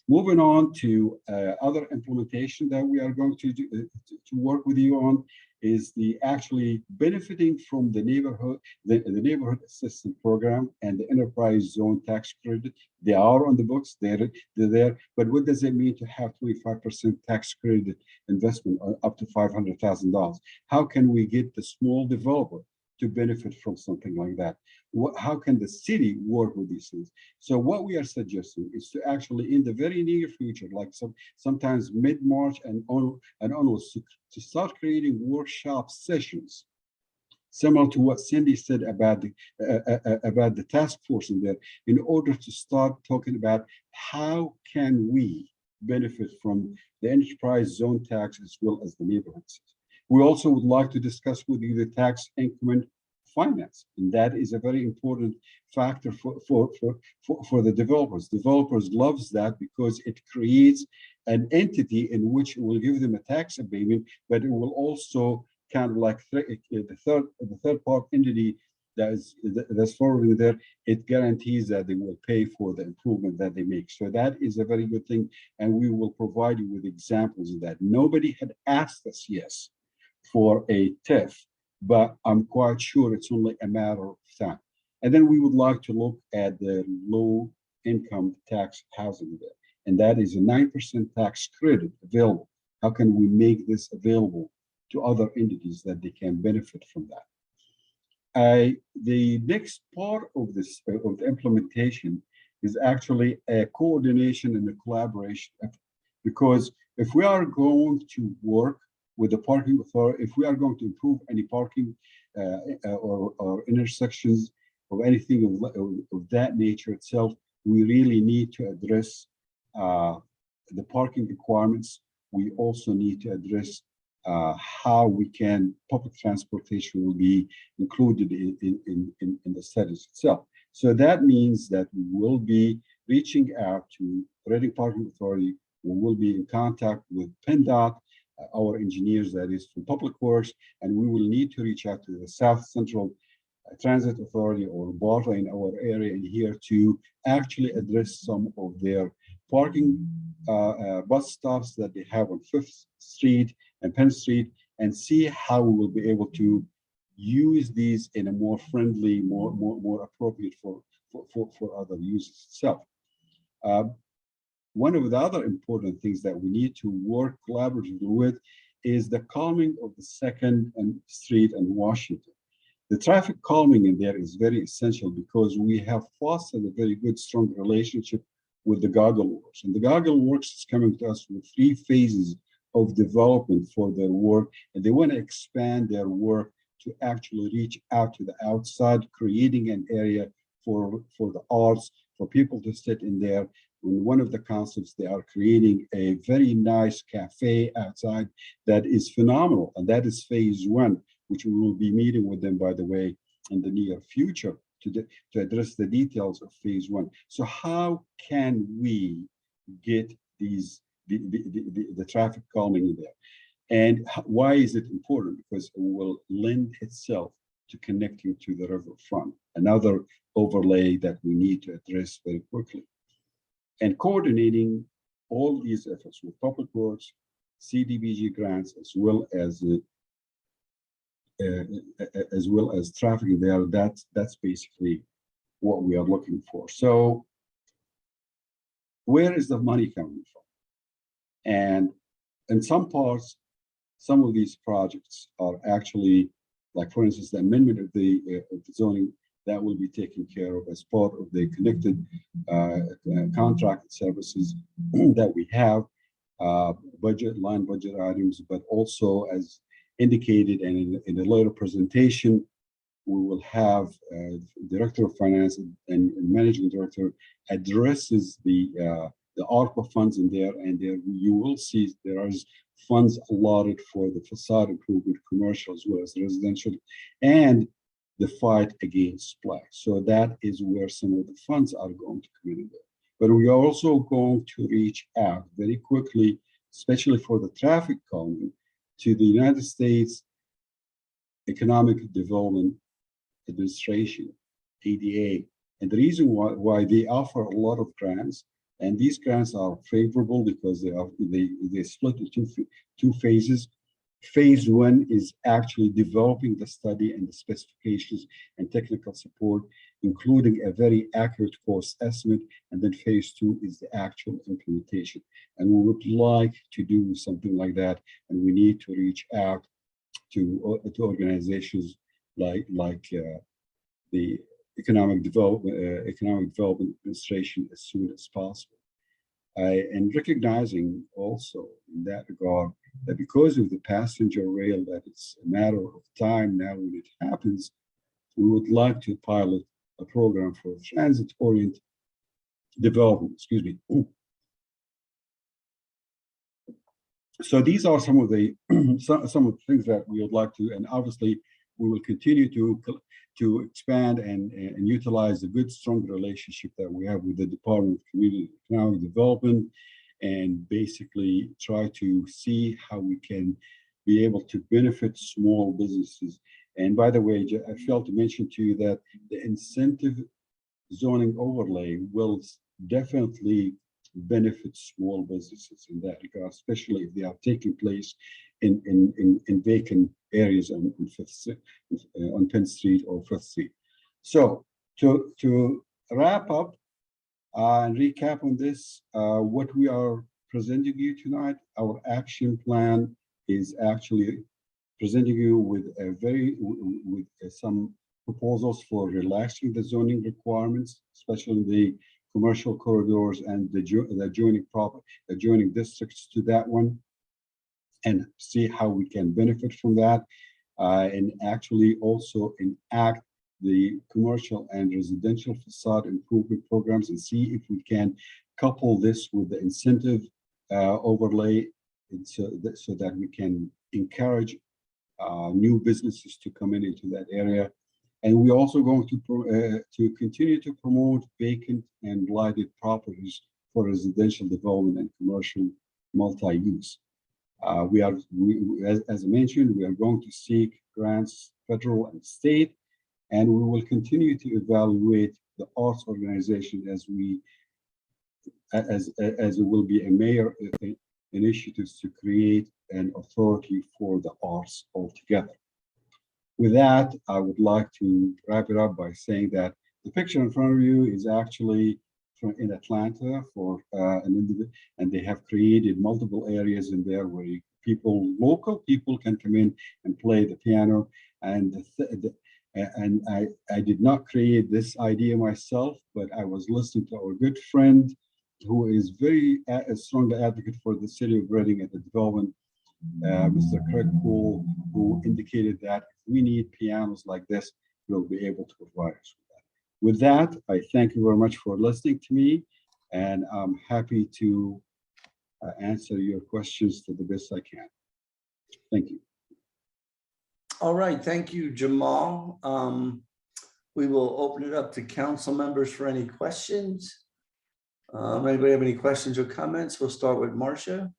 Moving on to other implementation that we are going to do, to work with you on, is the actually benefiting from the neighborhood assistance program and the enterprise zone tax credit. They are on the books, they're there, but what does it mean to have 25% tax credit investment up to $500,000? How can we get the small developer to benefit from something like that? How can the city work with these things? So what we are suggesting is to actually, in the very near future, like sometimes mid-March and onwards, to start creating workshop sessions, similar to what Cindy said about the task force in there, in order to start talking about how can we benefit from the enterprise zone tax as well as the neighborhoods. We also would like to discuss with you the tax increment finance, and that is a very important factor for the developers. Developers loves that because it creates an entity in which it will give them a tax abatement, but it will also kind of like the third part entity that's forwarding there. It guarantees that they will pay for the improvement that they make. So that is a very good thing, and we will provide you with examples of that. Nobody had asked us yes for a TIF, but I'm quite sure it's only a matter of time. And then we would like to look at the low income tax housing there, and that is a 9% tax credit available. How can we make this available to other entities that they can benefit from that? The next part of this of the implementation is actually a coordination and a collaboration effort, because if we are going to work with the parking authority, if we are going to improve any parking or intersections of anything of that nature itself, we really need to address the parking requirements. We also need to address how public transportation will be included in the studies itself. So that means that we will be reaching out to Reading Parking Authority. We will be in contact with PennDOT, our engineers, that is from Public Works, and we will need to reach out to the South Central Transit Authority or BARTA in our area in here to actually address some of their parking bus stops that they have on 5th Street and Penn Street, and see how we will be able to use these in a more friendly, more appropriate for other users itself. One of the other important things that we need to work collaboratively with is the calming of the 2nd Street and Washington. The traffic calming in there is very essential because we have fostered a very good, strong relationship with the Goggle Works. And the Goggle Works is coming to us with 3 phases of development for their work, and they want to expand their work to actually reach out to the outside, creating an area for the arts, for people to sit in there. In one of the concepts, they are creating a very nice cafe outside that is phenomenal, and that is phase one, which we will be meeting with them, by the way, in the near future to address the details of phase one. So how can we get the traffic calming in there? And why is it important? Because it will lend itself to connecting to the riverfront, another overlay that we need to address very quickly. And coordinating all these efforts with Public Works, CDBG grants, as well as traffic there, that's basically what we are looking for. So where is the money coming from? And in some parts, some of these projects are actually, like for instance, the amendment of the zoning that will be taken care of as part of the connected contracted services that we have, line budget items, but also as indicated and in a later presentation, we will have Director of Finance and Managing Director addresses the ARPA funds in there, and there you will see there is funds allotted for the facade improvement, commercial as well as residential, and the fight against splash. So that is where some of the funds are going to come in there. But we are also going to reach out very quickly, especially for the traffic calming, to the United States Economic Development Administration, ADA. And the reason why they offer a lot of grants, and these grants are favorable because they split into two phases. Phase one is actually developing the study and the specifications and technical support, including a very accurate cost estimate. And then phase two is the actual implementation. And we would like to do something like that. And we need to reach out to organizations like the Economic Development Administration as soon as possible. And recognizing also in that regard that because of the passenger rail, that it's a matter of time now when it happens, we would like to pilot a program for transit-oriented development, excuse me. So these are some of the some of the things that we would like to, and obviously we will continue to expand and utilize the good, strong relationship that we have with the Department of Community and Economic Development, and basically try to see how we can be able to benefit small businesses. And by the way, I failed to mention to you that the incentive zoning overlay will definitely benefit small businesses in that regard, especially if they are taking place in vacant areas on Penn Street or Fifth Street. So to wrap up and recap on this, what we are presenting you tonight, our action plan is actually presenting you with some proposals for relaxing the zoning requirements, especially the commercial corridors and the adjoining districts to that one, and see how we can benefit from that, and actually also enact the commercial and residential facade improvement programs and see if we can couple this with the incentive overlay, so that we can encourage new businesses to come into that area. And we're also going to continue to promote vacant and blighted properties for residential development and commercial multi-use. As I mentioned, we are going to seek grants, federal and state, and we will continue to evaluate the arts organization as it will be a mayor initiatives to create an authority for the arts altogether. With that, I would like to wrap it up by saying that the picture in front of you is actually from in Atlanta for an individual, and they have created multiple areas in there where local people can come in and play the piano. And I did not create this idea myself, but I was listening to our good friend who is a strong advocate for the city of Reading and the development Mr. Craig Poole, who indicated that if we need pianos like this, we'll be able to provide us with that. With that, I thank you very much for listening to me, and I'm happy to answer your questions to the best I can. Thank you. All right, thank you, Jamal. We will open it up to council members for any questions. Anybody have any questions or comments? We'll start with Marcia.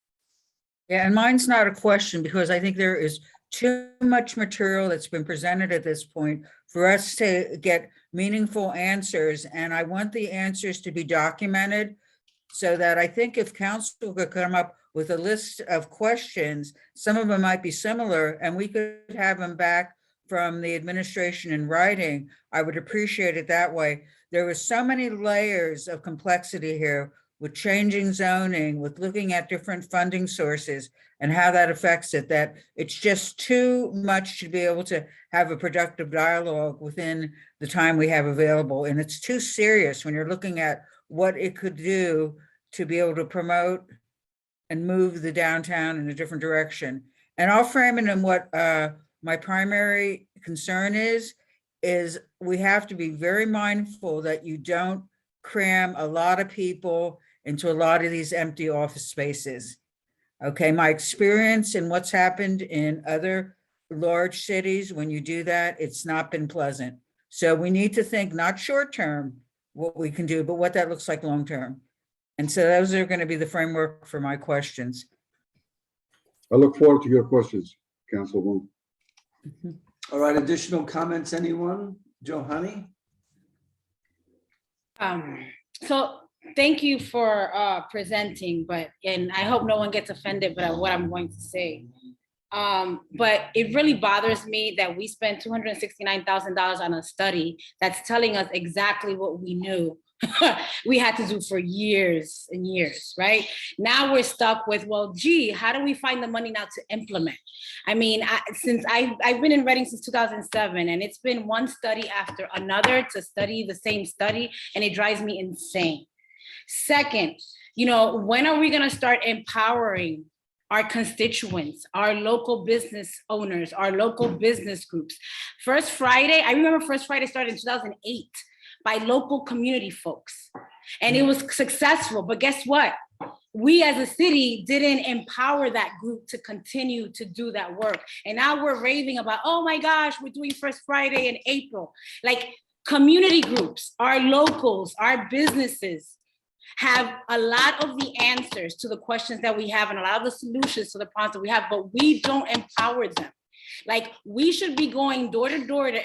Yeah, and mine's not a question because I think there is too much material that's been presented at this point for us to get meaningful answers. And I want the answers to be documented so that I think if council could come up with a list of questions, some of them might be similar, and we could have them back from the administration in writing. I would appreciate it that way. There were so many layers of complexity here with changing zoning, with looking at different funding sources and how that affects it, that it's just too much to be able to have a productive dialogue within the time we have available. And it's too serious when you're looking at what it could do to be able to promote and move the downtown in a different direction. And I'll frame it in what my primary concern is we have to be very mindful that you don't cram a lot of people into a lot of these empty office spaces. Okay, my experience and what's happened in other large cities, when you do that, it's not been pleasant. So we need to think not short-term what we can do, but what that looks like long-term. And so those are going to be the framework for my questions. I look forward to your questions, Councilwoman. All right, additional comments, anyone? Johanny? So thank you for presenting, and I hope no one gets offended by what I'm going to say. But it really bothers me that we spent $269,000 on a study that's telling us exactly what we knew we had to do for years and years, right? Now we're stuck with, well, gee, how do we find the money now to implement? I mean, since I've been in Reading since 2007, and it's been one study after another to study the same study, and it drives me insane. Second, when are we gonna start empowering our constituents, our local business owners, our local business groups? First Friday, I remember First Friday started in 2008 by local community folks, and it was successful. But guess what? We as a city didn't empower that group to continue to do that work. And now we're raving about, oh my gosh, we're doing First Friday in April. Like, community groups, our locals, our businesses have a lot of the answers to the questions that we have and a lot of the solutions to the problems that we have, but we don't empower them. Like, we should be going door to door to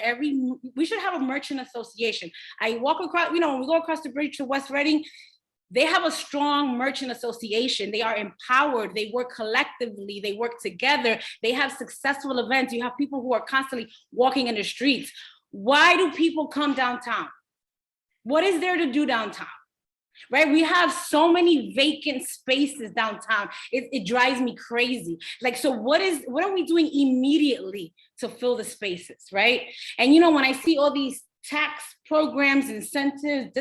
we should have a merchant association. I walk across, when we go across the bridge to West Reading, they have a strong merchant association. They are empowered. They work collectively. They work together. They have successful events. You have people who are constantly walking in the streets. Why do people come downtown? What is there to do downtown? Right? We have so many vacant spaces downtown. It drives me crazy. Like, so what are we doing immediately to fill the spaces, right? And when I see all these tax programs, incentives,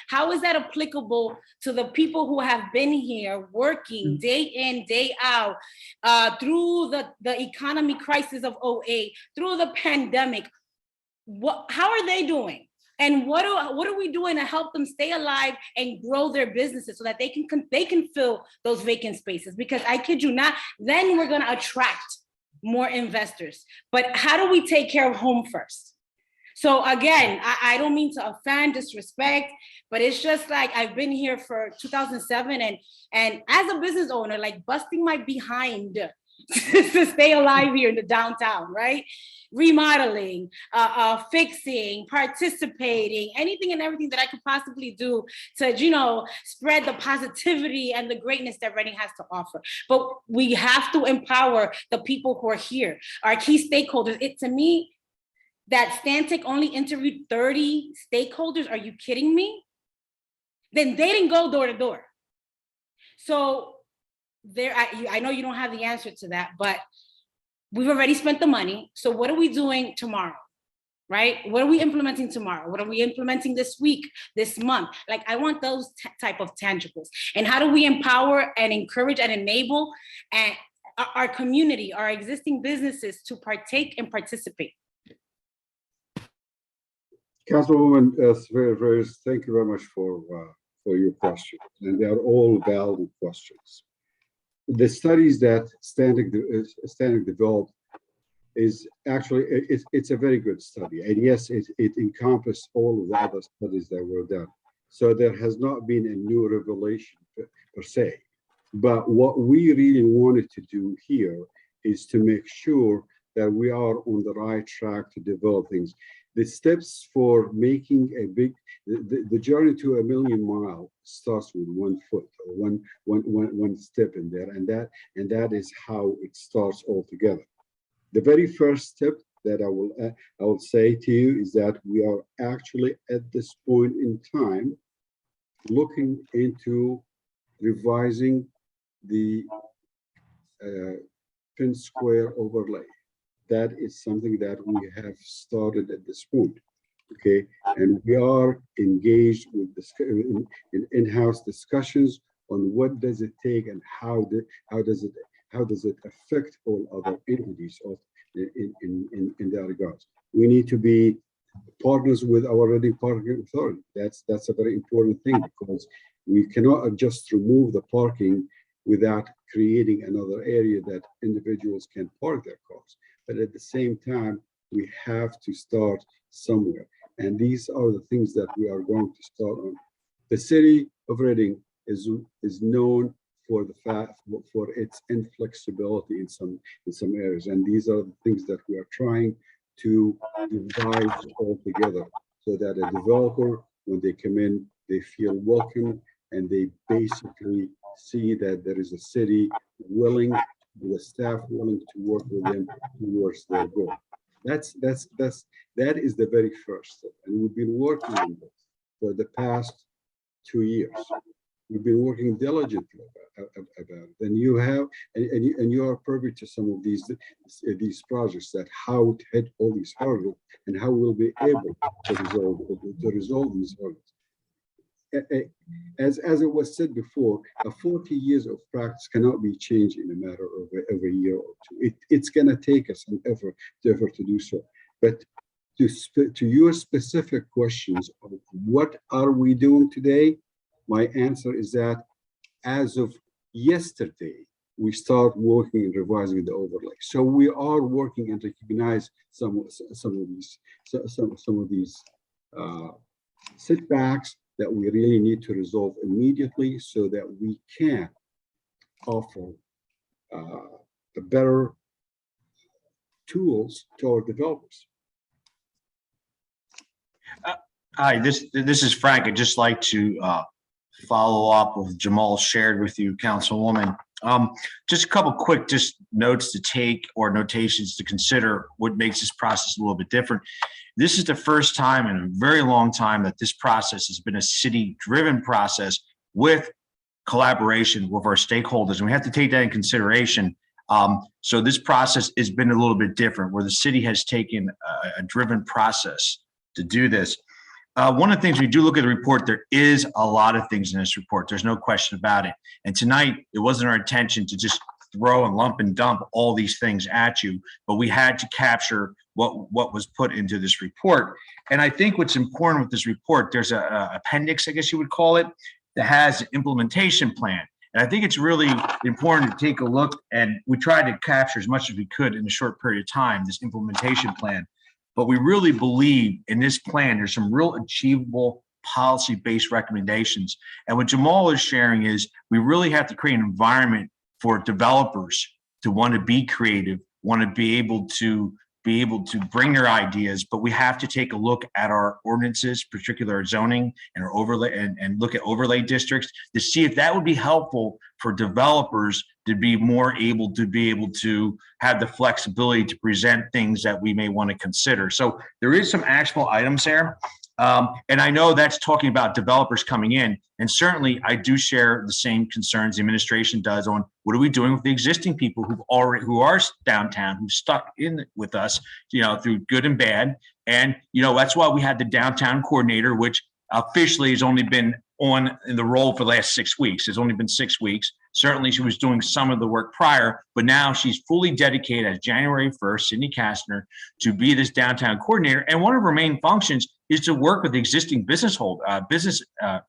how is that applicable to the people who have been here working day in, day out, through the economy crisis of 2008, through the pandemic? How are they doing? And what are we doing to help them stay alive and grow their businesses so that they can fill those vacant spaces? Because I kid you not, then we're gonna attract more investors. But how do we take care of home first? So again, I don't mean to offend, disrespect, but it's just like, I've been here for 2007, and as a business owner, like, busting my behind to stay alive here in the downtown, right? Remodeling, fixing, participating, anything and everything that I could possibly do to, spread the positivity and the greatness that Reading has to offer. But we have to empower the people who are here, our key stakeholders. To me, that Stantec only interviewed 30 stakeholders. Are you kidding me? Then they didn't go door to door. So I know you don't have the answer to that, but we've already spent the money. So what are we doing tomorrow, right? What are we implementing tomorrow? What are we implementing this week, this month? Like, I want those type of tangibles. And how do we empower and encourage and enable and our community, our existing businesses to partake and participate? Councilwoman Reyes, thank you very much for your questions, and they are all valid questions. The studies that Standard developed is actually, it's a very good study, and yes, it encompassed all of the other studies that were done. So there has not been a new revelation per se. But what we really wanted to do here is to make sure that we are on the right track to develop things. The steps for making the journey to 1,000,000 miles starts with 1 foot, or one step in there, and that is how it starts all together. The very first step that I will say to you is that we are actually at this point in time looking into revising the Penn Square overlay. That is something that we have started at this point, okay? And we are engaged with in-house discussions on what does it take and how does it affect all other entities in that regards. We need to be partners with our Reading Parking Authority. That's a very important thing, because we cannot just remove the parking without creating another area that individuals can park their cars. But at the same time, we have to start somewhere. And these are the things that we are going to start on. The city of Reading is known for its inflexibility in some areas. And these are the things that we are trying to devise all together, so that a developer, when they come in, they feel welcome, and they basically see that there is a city willing, with a staff willing to work with them towards their goal. That is the very first step, and we've been working on this for the past 2 years. We've been working diligently about it, and you are privy to some of these projects, that how to hit all these hurdles and how we'll be able to resolve these hurdles. As it was said before, 40 years of practice cannot be changed in a matter of every year or two. It's going to take us an effort to do so. But to your specific questions of what are we doing today, my answer is that as of yesterday, we start working and revising the overlay. So we are working and recognize some of these setbacks that we really need to resolve immediately, so that we can offer the better tools to our developers. Hi, this is Frank. I'd just like to follow up with Jamal shared with you, Councilwoman. Just a couple quick notes to take, or notations to consider, what makes this process a little bit different. This is the first time in a very long time that this process has been a city-driven process with collaboration with our stakeholders, and we have to take that in consideration. So this process has been a little bit different, where the city has taken a driven process to do this. One of the things we do look at the report, there is a lot of things in this report. There's no question about it. And tonight, it wasn't our intention to just throw and lump and dump all these things at you, but we had to capture what was put into this report. And I think what's important with this report, there's a appendix, I guess you would call it, that has an implementation plan. And I think it's really important to take a look, and we tried to capture as much as we could in a short period of time, this implementation plan. But we really believe in this plan, there's some real achievable policy-based recommendations. And what Jamal is sharing is we really have to create an environment for developers to want to be creative, want to be able to bring their ideas, but we have to take a look at our ordinances, particularly our zoning and our overlay, and look at overlay districts to see if that would be helpful for developers to be more able to have the flexibility to present things that we may want to consider. So there is some actionable items there. And I know that's talking about developers coming in, and certainly I do share the same concerns the administration does on what are we doing with the existing people who are downtown, who stuck in with us, through good and bad. And, that's why we had the downtown coordinator, which officially has only been in the role for the last 6 weeks. It's only been 6 weeks. Certainly, she was doing some of the work prior, but now she's fully dedicated as January 1st, Sydney Kastner, to be this downtown coordinator. And one of her main functions is to work with existing business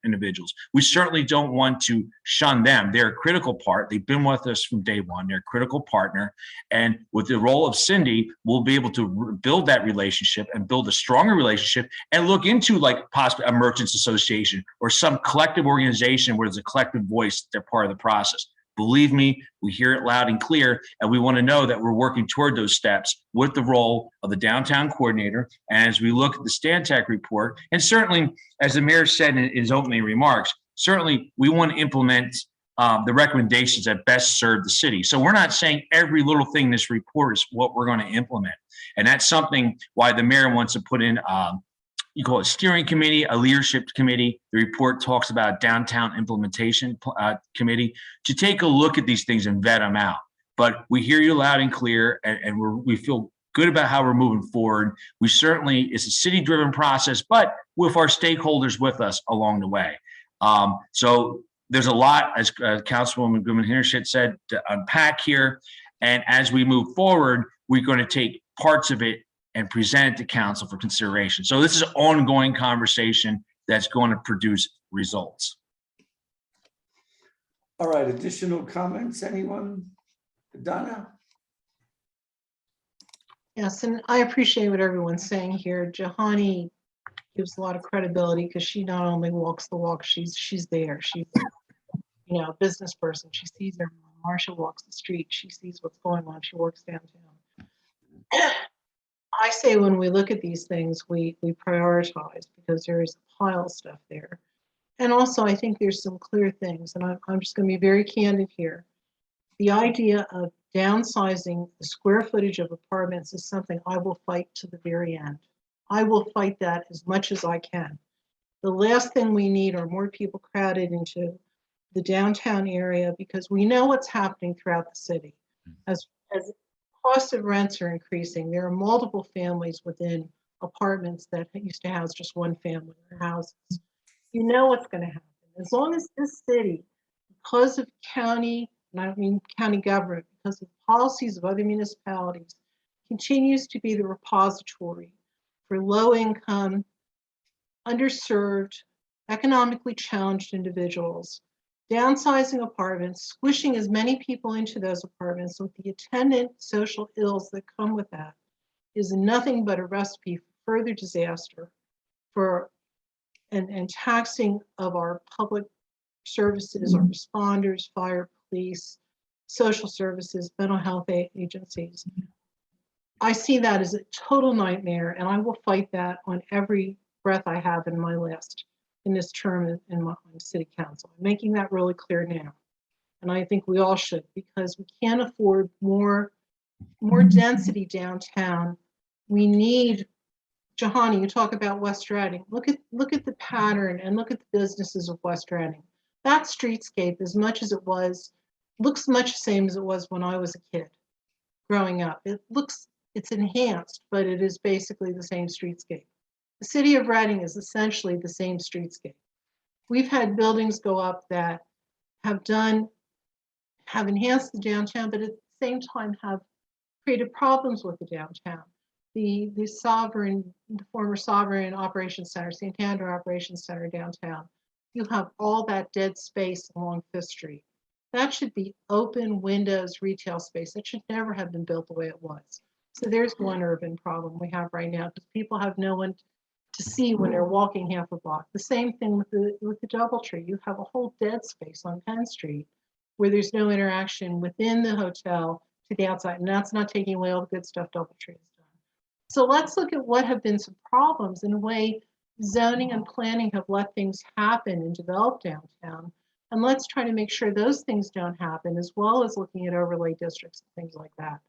individuals. We certainly don't want to shun them. They're a critical part. They've been with us from day one. They're a critical partner. And with the role of Cindy, we'll be able to build that relationship and build a stronger relationship and look into like possibly a merchants association or some collective organization where there's a collective voice. They're part of the process. Believe me, we hear it loud and clear, and we want to know that we're working toward those steps with the role of the downtown coordinator. And as we look at the Stantec report, and certainly, as the mayor said in his opening remarks, certainly we want to implement the recommendations that best serve the city. So we're not saying every little thing in this report is what we're going to implement. And that's something why the mayor wants to put in you call it a steering committee, a leadership committee. The report talks about a downtown implementation committee to take a look at these things and vet them out. But we hear you loud and clear, and we feel good about how we're moving forward. We certainly, it's a city-driven process, but with our stakeholders with us along the way. So there's a lot, as Councilwoman Goodman-Hintershit said, to unpack here. And as we move forward, we're going to take parts of it and present it to council for consideration. So this is an ongoing conversation that's going to produce results. All right, additional comments, anyone? Donna? Yes, and I appreciate what everyone's saying here. Jahani gives a lot of credibility because she not only walks the walk, she's there. She's, you know, a business person. She sees everyone. Marsha walks the street. She sees what's going on. She works downtown. I say when we look at these things, we prioritize because there is a pile of stuff there. And also, I think there's some clear things, and I'm just going to be very candid here. The idea of downsizing the square footage of apartments is something I will fight to the very end. I will fight that as much as I can. The last thing we need are more people crowded into the downtown area because we know what's happening throughout the city. As cost of rents are increasing, there are multiple families within apartments that used to house just one family or houses. You know what's going to happen. As long as this city, because of county, and I don't mean county government, because of policies of other municipalities, continues to be the repository for low-income, underserved, economically challenged individuals, downsizing apartments, squishing as many people into those apartments with the attendant social ills that come with that is nothing but a recipe for further disaster for and taxing of our public services, our responders, fire, police, social services, mental health agencies. I see that as a total nightmare, and I will fight that on every breath I have in this term in my city council. I'm making that really clear now. And I think we all should, because we can't afford more density downtown. We need, Jahani, you talk about West Reading. Look at the pattern and look at the businesses of West Reading. That streetscape, as much as it was, looks much the same as it was when I was a kid growing up. It's enhanced, but it is basically the same streetscape. The city of Reading is essentially the same streetscape. We've had buildings go up that have enhanced the downtown, but at the same time have created problems with the downtown. The former Sovereign Operations Center, Santander Operations Center downtown, you have all that dead space along Fifth Street. That should be open windows retail space. That should never have been built the way it was. So there's one urban problem we have right now because people have no one to see when they're walking half a block. The same thing with the DoubleTree. You have a whole dead space on Penn Street where there's no interaction within the hotel to the outside. And that's not taking away all the good stuff DoubleTree has done. So let's look at what have been some problems in a way zoning and planning have let things happen and develop downtown. And let's try to make sure those things don't happen, as well as looking at overlay districts and things like that.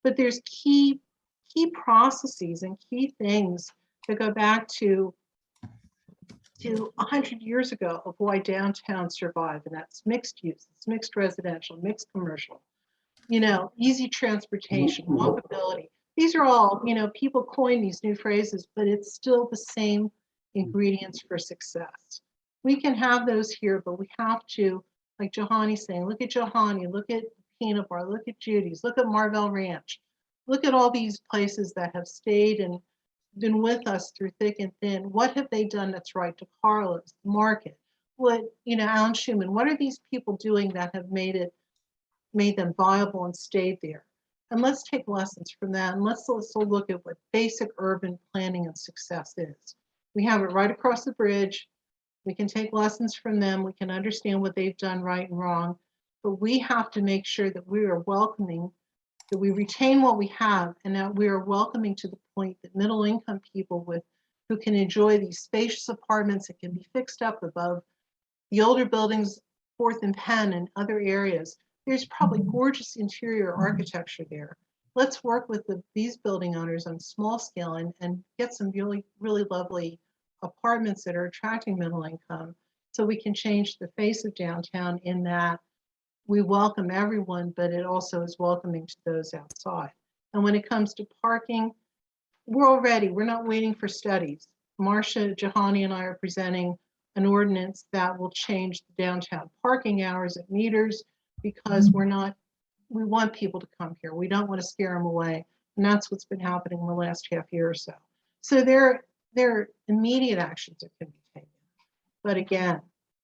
But there's key processes and key things that go back to 100 years ago of why downtown survived, and that's mixed use, it's mixed residential, mixed commercial, easy transportation, walkability. These are all, people coin these new phrases, but it's still the same ingredients for success. We can have those here, but we have to like Johanny's saying, look at Johanny, look at Peanut Bar, look at Judy's, look at Marvell Ranch. Look at all these places that have stayed and been with us through thick and thin. What have they done that's right? To Carlos, Market, what, Alan Schuman, what are these people doing that have made them viable and stayed there? And let's take lessons from that. And let's also look at what basic urban planning and success is. We have it right across the bridge. We can take lessons from them. We can understand what they've done right and wrong, but we have to make sure that we are welcoming, that we retain what we have, and that we are welcoming to the point that middle income people who can enjoy these spacious apartments that can be fixed up above the older buildings, 4th and Penn and other areas. There's probably gorgeous interior architecture there. Let's work with these building owners on small scale and get some really, really lovely apartments that are attracting middle income, so we can change the face of downtown in that we welcome everyone, but it also is welcoming to those outside. And when it comes to parking, we're not waiting for studies. Marcia, Johanny, and I are presenting an ordinance that will change the downtown parking hours at meters, because we want people to come here. We don't want to scare them away. And that's what's been happening in the last half year or so. So there are immediate actions that can be taken. But again,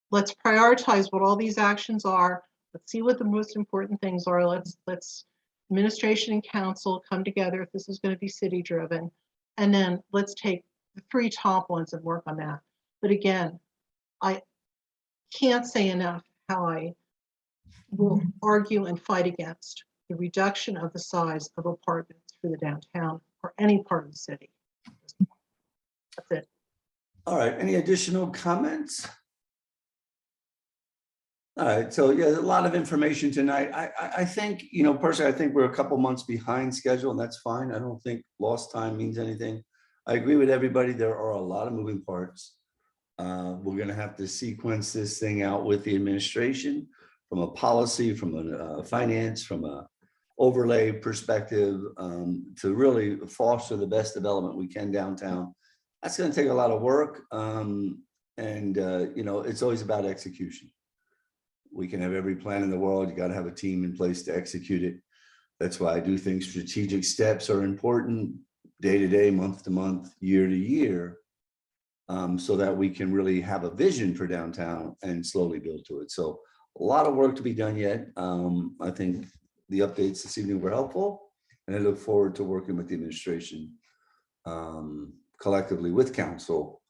let's prioritize what all these actions are. Let's see what the most important things are. Let's administration and council come together if this is going to be city driven. And then let's take the 3 top ones and work on that. But again, I can't say enough how I will argue and fight against the reduction of the size of apartments for the downtown or any part of the city. That's it. All right, any additional comments? All right, so yeah, a lot of information tonight. I think, personally, I think we're a couple months behind schedule, and that's fine. I don't think lost time means anything. I agree with everybody. There are a lot of moving parts. We're gonna have to sequence this thing out with the administration from a policy, from a finance, from a overlay perspective, to really foster the best development we can downtown. That's gonna take a lot of work. It's always about execution. We can have every plan in the world. You got to have a team in place to execute it. That's why I do think strategic steps are important, day to day, month to month, year to year, so that we can really have a vision for downtown and slowly build to it. So a lot of work to be done yet. I think the updates this evening were helpful, and I look forward to working with the administration collectively with council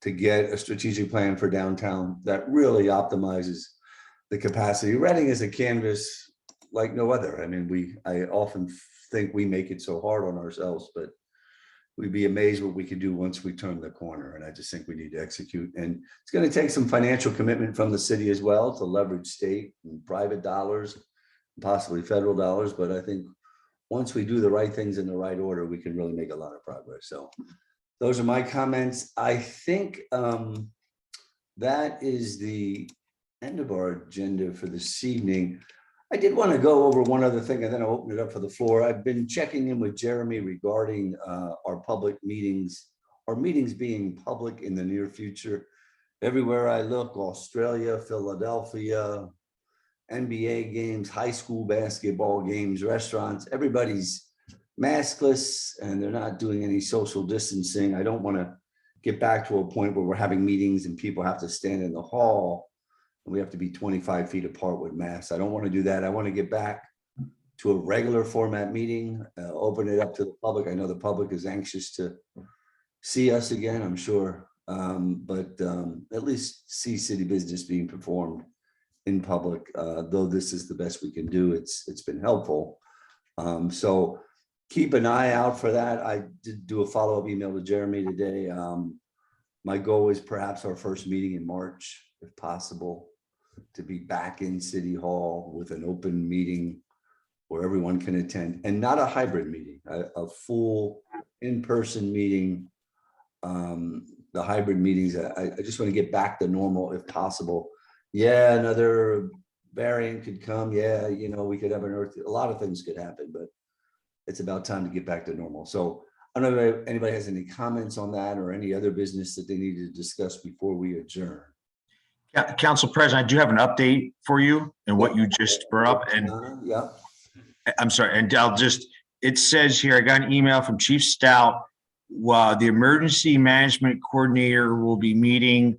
to get a strategic plan for downtown that really optimizes the capacity. Reading is a canvas like no other. I mean, I often think we make it so hard on ourselves, but we'd be amazed what we could do once we turn the corner. And I just think we need to execute. And it's going to take some financial commitment from the city as well to leverage state and private dollars, possibly federal dollars. But I think once we do the right things in the right order, we can really make a lot of progress. So those are my comments. I think that is the end of our agenda for this evening. I did want to go over one other thing, and then I'll open it up for the floor. I've been checking in with Jeremy regarding our public meetings, our meetings being public in the near future. Everywhere I look, Australia, Philadelphia, NBA games, high school basketball games, restaurants, everybody's maskless and they're not doing any social distancing. I don't want to get back to a point where we're having meetings and people have to stand in the hall and we have to be 25 feet apart with masks. I don't want to do that. I want to get back to a regular format meeting, open it up to the public. I know the public is anxious to see us again, I'm sure, but at least see city business being performed in public. Though this is the best we can do, it's been helpful. So keep an eye out for that. I did do a follow-up email to Jeremy today. My goal is perhaps our first meeting in March, if possible, to be back in City Hall with an open meeting where everyone can attend, and not a hybrid meeting, a full in-person meeting. The hybrid meetings, I just want to get back to normal if possible. Yeah, another variant could come. Yeah, you know, we could have a lot of things could happen, but it's about time to get back to normal. So I don't know if anybody has any comments on that or any other business that they need to discuss before we adjourn. Council President, I do have an update for you and what you just brought up. And Yeah, I'm sorry, and it says here, I got an email from Chief Stout. The emergency management coordinator will be meeting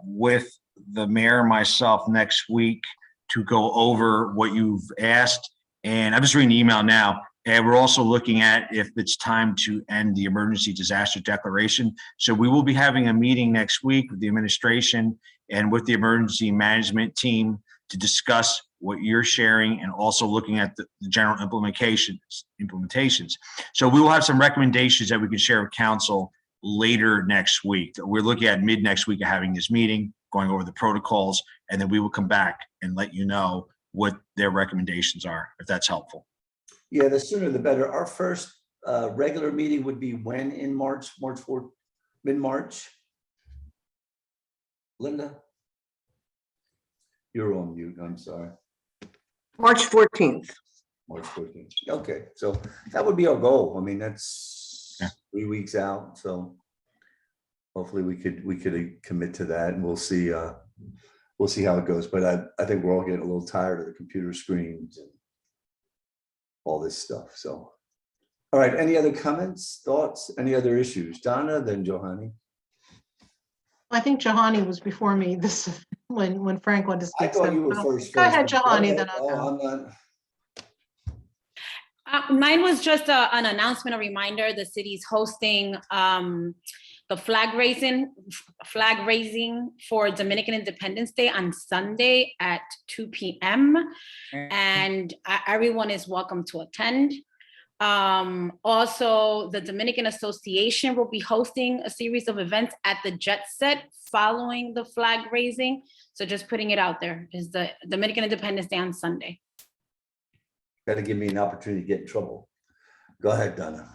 with the mayor and myself next week to go over what you've asked. And I'm just reading the email now. And we're also looking at if it's time to end the emergency disaster declaration. So we will be having a meeting next week with the administration and with the emergency management team to discuss what you're sharing and also looking at the general implementations. So we will have some recommendations that we can share with council later next week. We're looking at mid next week of having this meeting, going over the protocols, and then we will come back and let you know what their recommendations are, if that's helpful. yeah, the sooner the better. Our first regular meeting would be when in March, March 4th, mid-March? Linda? You're on mute, I'm sorry. March 14th. March 14th. Okay, so that would be our goal. I mean, that's 3 weeks out, so hopefully we could commit to that, and we'll see how it goes. But I think we're all getting a little tired of the computer screens and all this stuff. So, all right, any other comments, thoughts, any other issues? Donna, then Johanny. I think Jahani was before me this, when Frank wanted to I speak. thought so- you were first. Go ahead, Go Jahani, ahead. then I'll go. I'm not. Mine was just an announcement, a reminder. The city's hosting the flag raising for Dominican Independence Day on Sunday at 2 p.m. and everyone is welcome to attend. Also, the Dominican Association will be hosting a series of events at the Jet Set following the flag raising. So just putting it out there, is the Dominican Independence Day on Sunday. Got to give me an opportunity to get in trouble. Go ahead, Donna.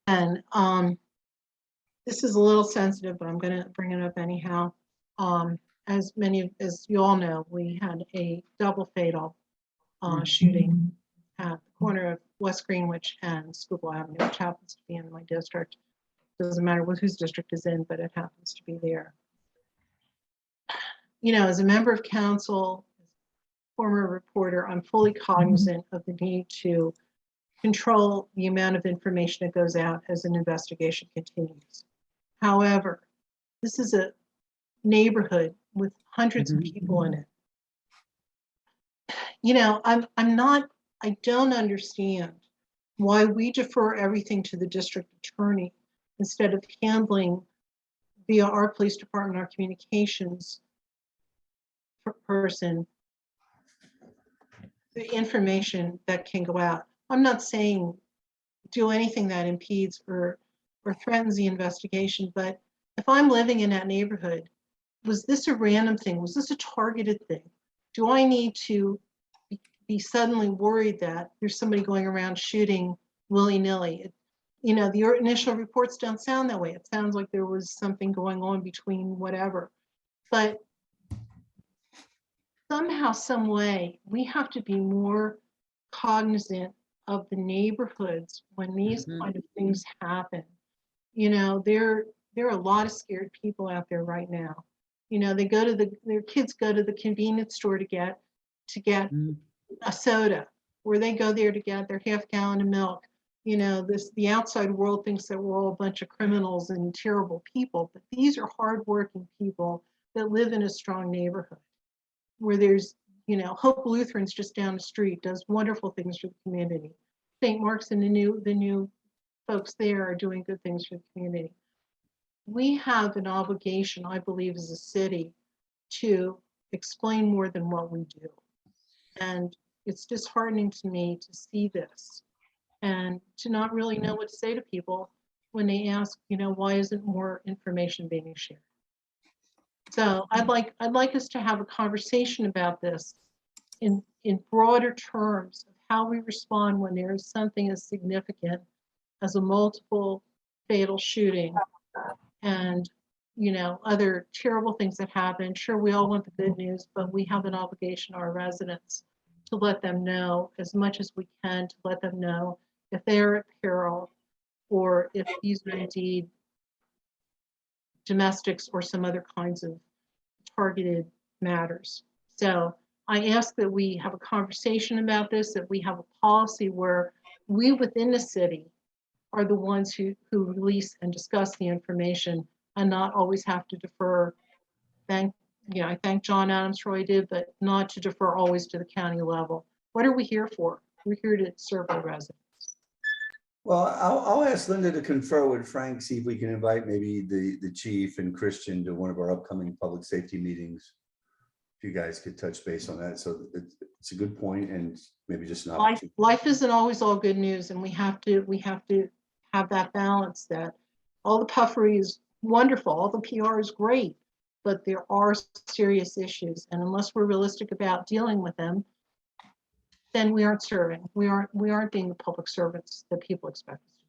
And this is a little sensitive, but I'm going to bring it up anyhow. As you all know, we had a double fatal shooting at the corner of West Greenwich and Schuylkill Avenue, which happens to be in my district. Doesn't matter whose district is in, but it happens to be there. You know, as a member of council, former reporter, I'm fully cognizant of the need to control the amount of information that goes out as an investigation continues. However, this is a neighborhood with hundreds of people in it. You know, I don't understand why we defer everything to the district attorney instead of handling via our police department, our communications person, the information that can go out. I'm not saying do anything that impedes or threatens the investigation, but if I'm living in that neighborhood, was this a random thing? Was this a targeted thing? Do I need to be suddenly worried that there's somebody going around shooting willy-nilly? You know, the initial reports don't sound that way. It sounds like there was something going on between whatever. But somehow, some way, we have to be more cognizant of the neighborhoods when these kind of things happen. You know, there are a lot of scared people out there right now. You know, their kids go to the convenience store to get a soda, or they go there to get their half gallon of milk. You know, the outside world thinks that we're all a bunch of criminals and terrible people, but these are hardworking people that live in a strong neighborhood where there's, you know, Hope Lutheran's just down the street, does wonderful things for the community. St. Mark's and the new folks there are doing good things for the community. We have an obligation, I believe, as a city to explain more than what we do. And it's disheartening to me to see this and to not really know what to say to people when they ask, you know, why isn't more information being shared? So I'd like us to have a conversation about this in broader terms of how we respond when there is something as significant as a multiple fatal shooting and, you know, other terrible things that happen. Sure, we all want the good news, but we have an obligation to our residents to let them know as much as we can, to let them know if they're at peril or if these are indeed domestics or some other kinds of targeted matters. So I ask that we have a conversation about this, that we have a policy where we within the city are the ones who release and discuss the information and not always have to defer. I thank John Adams for what he did, but not to defer always to the county level. What are we here for? We're here to serve our residents. Well, I'll ask Linda to confer with Frank, see if we can invite maybe the chief and Christian to one of our upcoming public safety meetings. If you guys could touch base on that. So it's a good point, and maybe just an opportunity. Life isn't always all good news, and we have to have that balance, that all the puffery is wonderful, all the PR is great, but there are serious issues, and unless we're realistic about dealing with them, then we aren't serving. We aren't being the public servants that people expect us to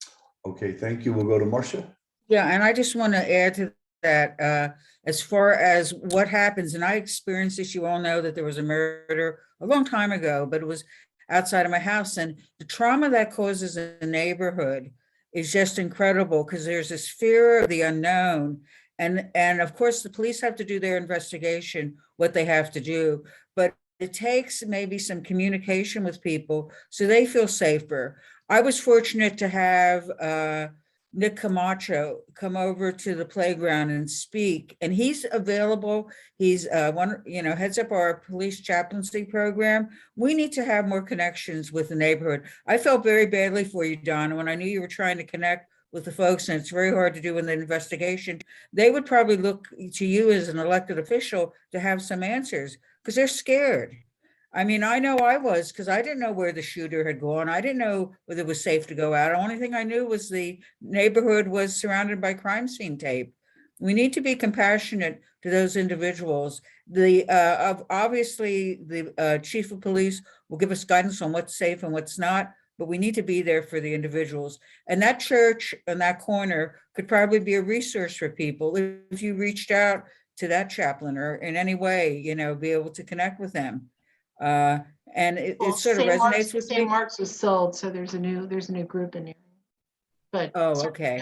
be. Okay, thank you. We'll go to Marcia. Yeah, and I just want to add to that, as far as what happens, and I experienced this, you all know that there was a murder a long time ago, but it was outside of my house, and the trauma that causes a neighborhood is just incredible, because there's this fear of the unknown. And of course, the police have to do their investigation, what they have to do, but it takes maybe some communication with people so they feel safer. I was fortunate to have Nick Camacho come over to the playground and speak, and he's available. He's heads up our police chaplaincy program. We need to have more connections with the neighborhood. I felt very badly for you, Donna, when I knew you were trying to connect with the folks, and it's very hard to do in the investigation. They would probably look to you as an elected official to have some answers, because they're scared. I mean, I know I was, because I didn't know where the shooter had gone. I didn't know whether it was safe to go out. The only thing I knew was the neighborhood was surrounded by crime scene tape. We need to be compassionate to those individuals. Obviously, the chief of police will give us guidance on what's safe and what's not, but we need to be there for the individuals. And that church in that corner could probably be a resource for people if you reached out to that chaplain or in any way, be able to connect with them. And it sort of resonates with me. St. Mark's was sold, so there's a new group in there. But okay.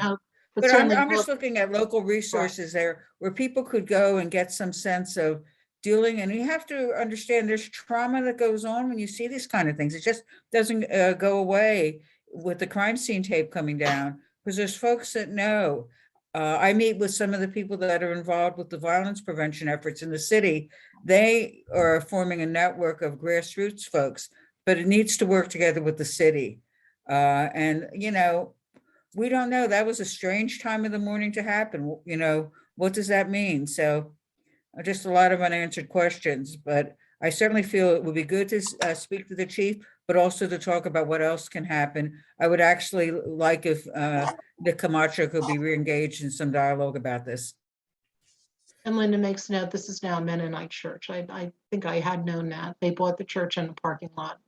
But I'm just looking at local resources there where people could go and get some sense of dealing. And you have to understand there's trauma that goes on when you see these kind of things. It just doesn't go away with the crime scene tape coming down, because there's folks that know. I meet with some of the people that are involved with the violence prevention efforts in the city. They are forming a network of grassroots folks, but it needs to work together with the city. And we don't know. That was a strange time of the morning to happen. What does that mean? So just a lot of unanswered questions, but I certainly feel it would be good to speak to the chief, but also to talk about what else can happen. I would actually like if Nick Camacho could be reengaged in some dialogue about this. And Linda makes note, this is now a Mennonite church. I think I had known that. They bought the church in the parking lot.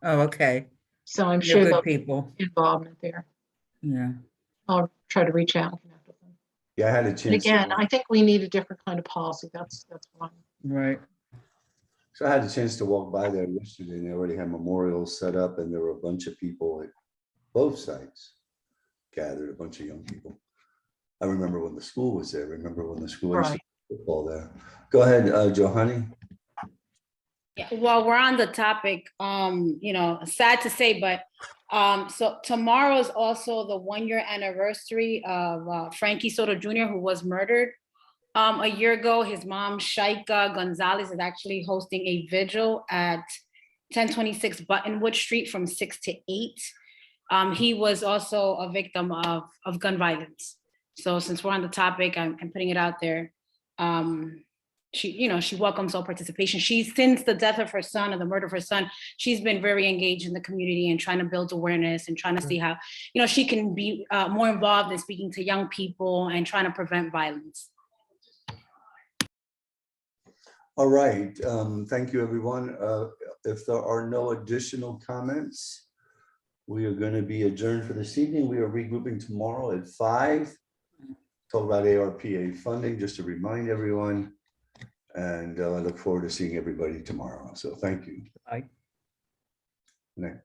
Oh, okay. So I'm They're sure good there'll people. be involvement there. Yeah. I'll try to reach out and connect with them. Yeah, I had a And chance. again, I think we need a different kind of policy. That's one. Right. So I had a chance to walk by there yesterday, and they already had memorials set up, and there were a bunch of people at both sites gathered, a bunch of young people. I remember when the school was there. Remember when the school used to play football there. Go ahead, Johanny. Yeah, well, we're on the topic, sad to say, but so tomorrow is also the 1-year anniversary of Frankie Soto Jr., who was murdered a year ago. His mom, Shaika Gonzalez, is actually hosting a vigil at 1026 Buttonwood Street from 6 to 8. He was also a victim of gun violence. So since we're on the topic, I'm putting it out there. She welcomes all participation. Since the death of her son or the murder of her son, she's been very engaged in the community and trying to build awareness and trying to see how, she can be more involved in speaking to young people and trying to prevent violence. All right, thank you, everyone. If there are no additional comments, we are going to be adjourned for this evening. We are regrouping tomorrow at 5. Talk about ARPA funding, just to remind everyone. And I look forward to seeing everybody tomorrow. So thank you. Bye. Good night.